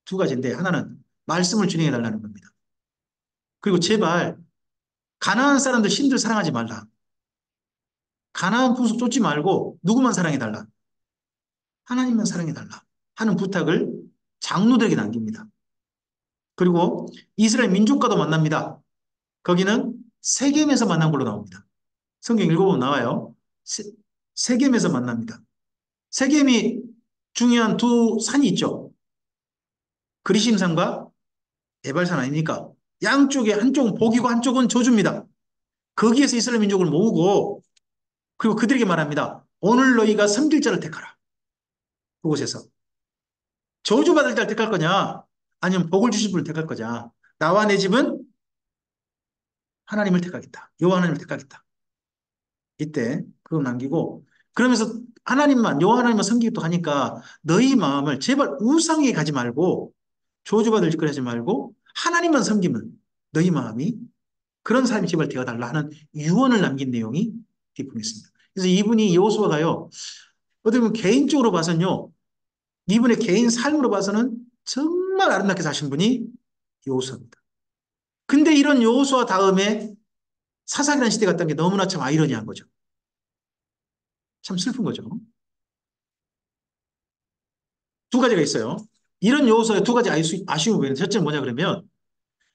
두 가지인데, 하나는 말씀을 준행해 달라는 겁니다. 그리고 제발, 가나안 사람들 신들 사랑하지 말라. 가나안 풍속 쫓지 말고, 누구만 사랑해 달라. 하나님만 사랑해 달라. 하는 부탁을 장로들에게 남깁니다. 그리고 이스라엘 민족과도 만납니다. 거기는 세겜에서 만난 걸로 나옵니다. 성경 읽어보면 나와요. 세겜에서 만납니다. 세겜이 중요한 두 산이 있죠. 그리심산과 에발산 아닙니까? 양쪽에 한쪽은 복이고 한쪽은 저주입니다. 거기에서 이스라엘 민족을 모으고 그리고 그들에게 말합니다. 오늘 너희가 섬길 자를 택하라. 그곳에서. 저주받을 자를 택할 거냐? 아니면 복을 주실 분을 택할 거냐? 나와 내 집은 하나님을 택하겠다. 여호와 하나님을 택하겠다. 이때 그거 남기고 그러면서 하나님만 여호와 하나님만 섬기겠다 하니까 너희 마음을 제발 우상에 가지 말고 저주받을 짓거리 하지 말고 하나님만 섬기면 너희 마음이 그런 삶이 제발 되어달라 하는 유언을 남긴 내용이 뒷부분에 있습니다. 그래서 이분이 여호수아가요. 어떻게 보면 개인적으로 봐서는요. 이분의 개인 삶으로 봐서는 정말 아름답게 사신 분이 여호수아입니다. 근데 이런 여호수아 다음에 사사기라는 시대가 왔다는 게 너무나 참 아이러니한 거죠. 참 슬픈 거죠. 두 가지가 있어요. 이런 여호수아의 두 가지 아쉬움이 보이는데 첫째는 뭐냐 그러면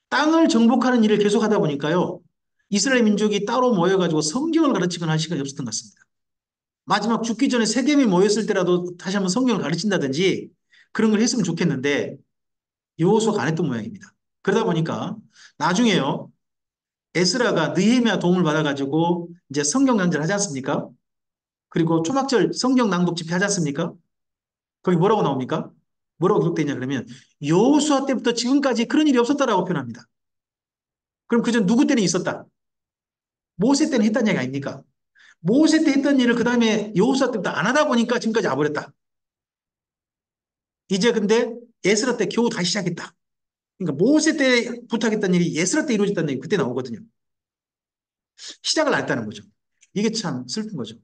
땅을 정복하는 일을 계속하다 보니까요. 이스라엘 민족이 따로 모여가지고 성경을 가르치거나 할 시간이 없었던 것 같습니다. 마지막 죽기 전에 세겜이 모였을 때라도 다시 한번 성경을 가르친다든지 그런 걸 했으면 좋겠는데 여호수아가 안 했던 모양입니다. 그러다 보니까 나중에요. 에스라가 느헤미야 도움을 받아가지고 이제 성경 강좌를 하지 않습니까? 그리고 초막절 성경 낭독 집회 하지 않습니까? 거기 뭐라고 나옵니까? 뭐라고 기록되어 있냐 그러면 여호수아 때부터 지금까지 그런 일이 없었다라고 표현합니다. 그럼 그전 누구 때는 있었다? 모세 때는 했다는 얘기 아닙니까? 모세 때 했던 일을 그 다음에 여호수아 때부터 안 하다 보니까 지금까지 와버렸다. 이제 근데 에스라 때 겨우 다시 시작했다. 그러니까 모세 때 부탁했던 일이 에스라 때 이루어졌다는 얘기 그때 나오거든요. 시작을 안 했다는 거죠. 이게 참 슬픈 거죠.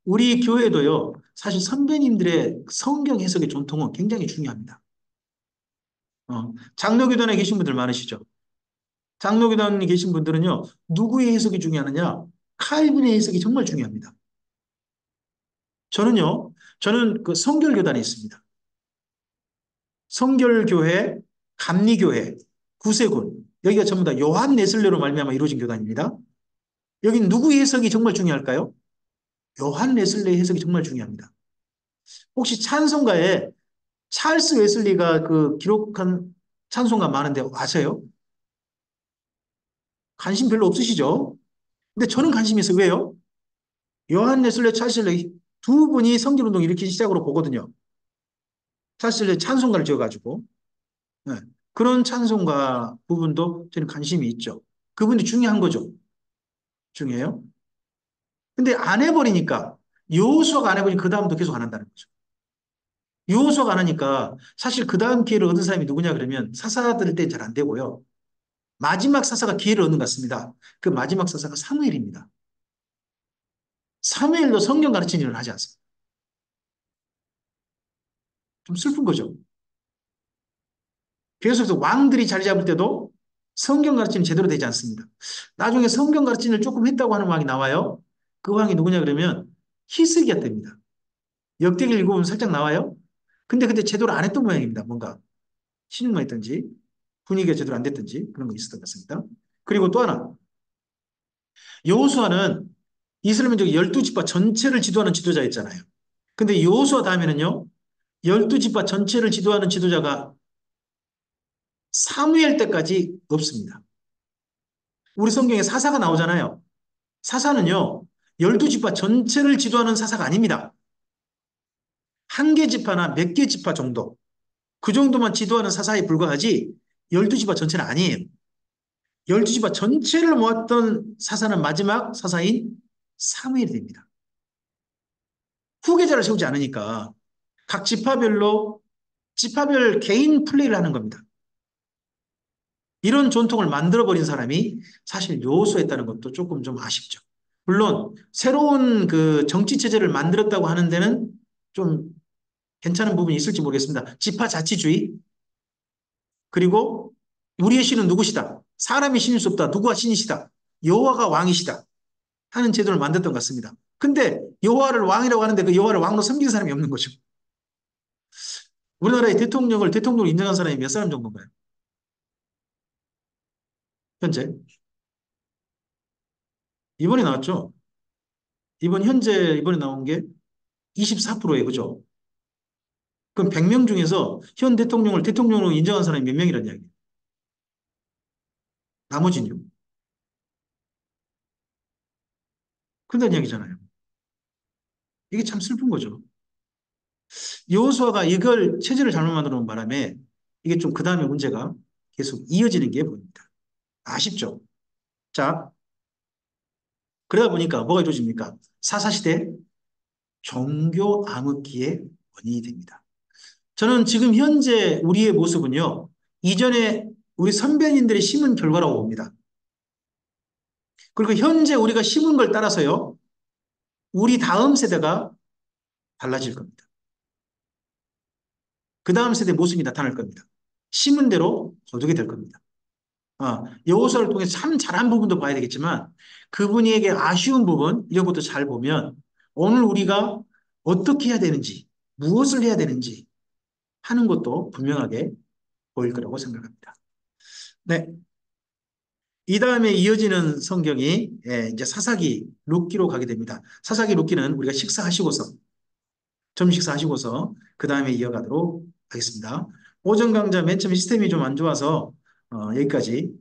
우리 교회도요, 사실 선배님들의 성경 해석의 전통은 굉장히 중요합니다. 장로교단에 계신 분들 많으시죠? 장로교단에 계신 분들은요, 누구의 해석이 중요하느냐? 칼빈의 해석이 정말 중요합니다. 저는 그 성결교단에 있습니다. 성결교회, 감리교회, 구세군, 여기가 전부 다 요한 네슬레로 말미암아 이루어진 교단입니다. 여기 누구의 해석이 정말 중요할까요? 요한 웨슬리의 해석이 정말 중요합니다. 혹시 찬송가에 찰스 웨슬리가 그 기록한 찬송가 많은데 아세요? 관심 별로 없으시죠? 근데 저는 관심이 있어요. 왜요? 요한 웨슬리, 찰스 웨슬리 두 분이 성결운동 일으킨 시작으로 보거든요. 찰스 웨슬리 찬송가를 지어가지고. 네. 그런 찬송가 부분도 저는 관심이 있죠. 그분이 중요한 거죠. 중요해요. 근데 안 해버리니까 여호수아가 안 해버리니까 그 다음도 계속 안 한다는 거죠. 여호수아가 안 하니까 사실 그 다음 기회를 얻은 사람이 누구냐 그러면 사사들 때는 잘 안 되고요. 마지막 사사가 기회를 얻는 것 같습니다. 그 마지막 사사가 사무엘입니다. 사무엘도 성경 가르치는 일을 하지 않습니다. 좀 슬픈 거죠. 계속해서 왕들이 자리 잡을 때도 성경 가르치는 제대로 되지 않습니다. 나중에 성경 가르치는 일 조금 했다고 하는 왕이 나와요. 그 왕이 누구냐 그러면 히스기야 때입니다. 역대기를 읽어보면 살짝 나와요. 근데 제대로 안 했던 모양입니다. 뭔가 신용만 했든지 분위기가 제대로 안 됐든지 그런 거 있었던 것 같습니다. 그리고 또 하나 여호수아는 이스라엘 민족의 12지파 전체를 지도하는 지도자였잖아요. 근데 여호수아 다음에는요. 12지파 전체를 지도하는 지도자가 사무엘 때까지 없습니다. 우리 성경에 사사가 나오잖아요. 사사는요. 12지파 전체를 지도하는 사사가 아닙니다. 한 개 지파나 몇 개 지파 정도. 그 정도만 지도하는 사사에 불과하지 12지파 전체는 아니에요. 12지파 전체를 모았던 사사는 마지막 사사인 사무엘이 됩니다. 후계자를 세우지 않으니까 각 지파별로 지파별 개인 플레이를 하는 겁니다. 이런 전통을 만들어버린 사람이 사실 여호수아였다는 것도 조금 좀 아쉽죠. 물론 새로운 그 정치 체제를 만들었다고 하는 데는 좀 괜찮은 부분이 있을지 모르겠습니다. 지파 자치주의 그리고 우리의 신은 누구시다. 사람이 신일 수 없다. 누구가 신이시다. 여호와가 왕이시다. 하는 제도를 만들었던 것 같습니다. 근데 여호와를 왕이라고 하는데 그 여호와를 왕으로 섬기는 사람이 없는 거죠. 우리나라의 대통령을 대통령으로 인정한 사람이 몇 사람 정도인가요? 현재? 이번에 나왔죠? 이번에 나온 게 24%예요. 그죠? 그럼 100명 중에서 현 대통령을 대통령으로 인정한 사람이 몇 명이라는 이야기예요? 나머지는요? 그런다는 이야기잖아요. 이게 참 슬픈 거죠. 여호수아가 이걸 체제를 잘못 만들어 놓은 바람에 이게 좀 그 다음에 문제가 계속 이어지는 게 보입니다. 아쉽죠? 자, 그러다 보니까 뭐가 이루어집니까? 사사시대 종교 암흑기의 원인이 됩니다. 저는 지금 현재 우리의 모습은요, 이전에 우리 선배님들이 심은 결과라고 봅니다. 그리고 현재 우리가 심은 걸 따라서요, 우리 다음 세대가 달라질 겁니다. 그 다음 세대 모습이 나타날 겁니다. 심은 대로 거두게 될 겁니다. 여호수아를 통해서 참 잘한 부분도 봐야 되겠지만 그분에게 아쉬운 부분 이런 것도 잘 보면 오늘 우리가 어떻게 해야 되는지 무엇을 해야 되는지 하는 것도 분명하게 보일 거라고 생각합니다. 네. 이 다음에 이어지는 성경이 이제 사사기 룻기로 가게 됩니다. 사사기 룻기는 우리가 식사하시고서 점심 식사하시고서 그 다음에 이어가도록 하겠습니다. 오전 강좌 맨 처음 시스템이 좀 안 좋아서 여기까지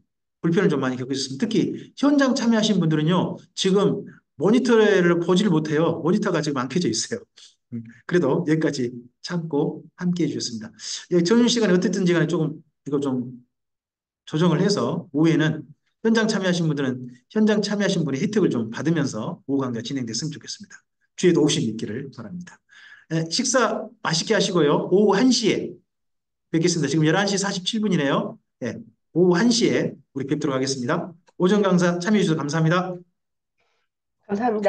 불편을 좀 많이 겪으셨습니다. 특히 현장 참여하신 분들은요, 지금 모니터를 보지를 못해요. 모니터가 지금 안 켜져 있어요. 그래도 여기까지 참고 함께 해주셨습니다. 점심시간에 어쨌든지 간에 조금 이거 좀 조정을 해서 오후에는 현장 참여하신 분들은 현장 참여하신 분의 혜택을 좀 받으면서 오후 강좌 진행됐으면 좋겠습니다. 주에도 오심 있기를 바랍니다. 식사 맛있게 하시고요. 오후 1시에 뵙겠습니다. 지금 11시 47분이네요. 오후 1시에 우리 뵙도록 하겠습니다. 오전 강사 참여해 주셔서 감사합니다. 감사합니다.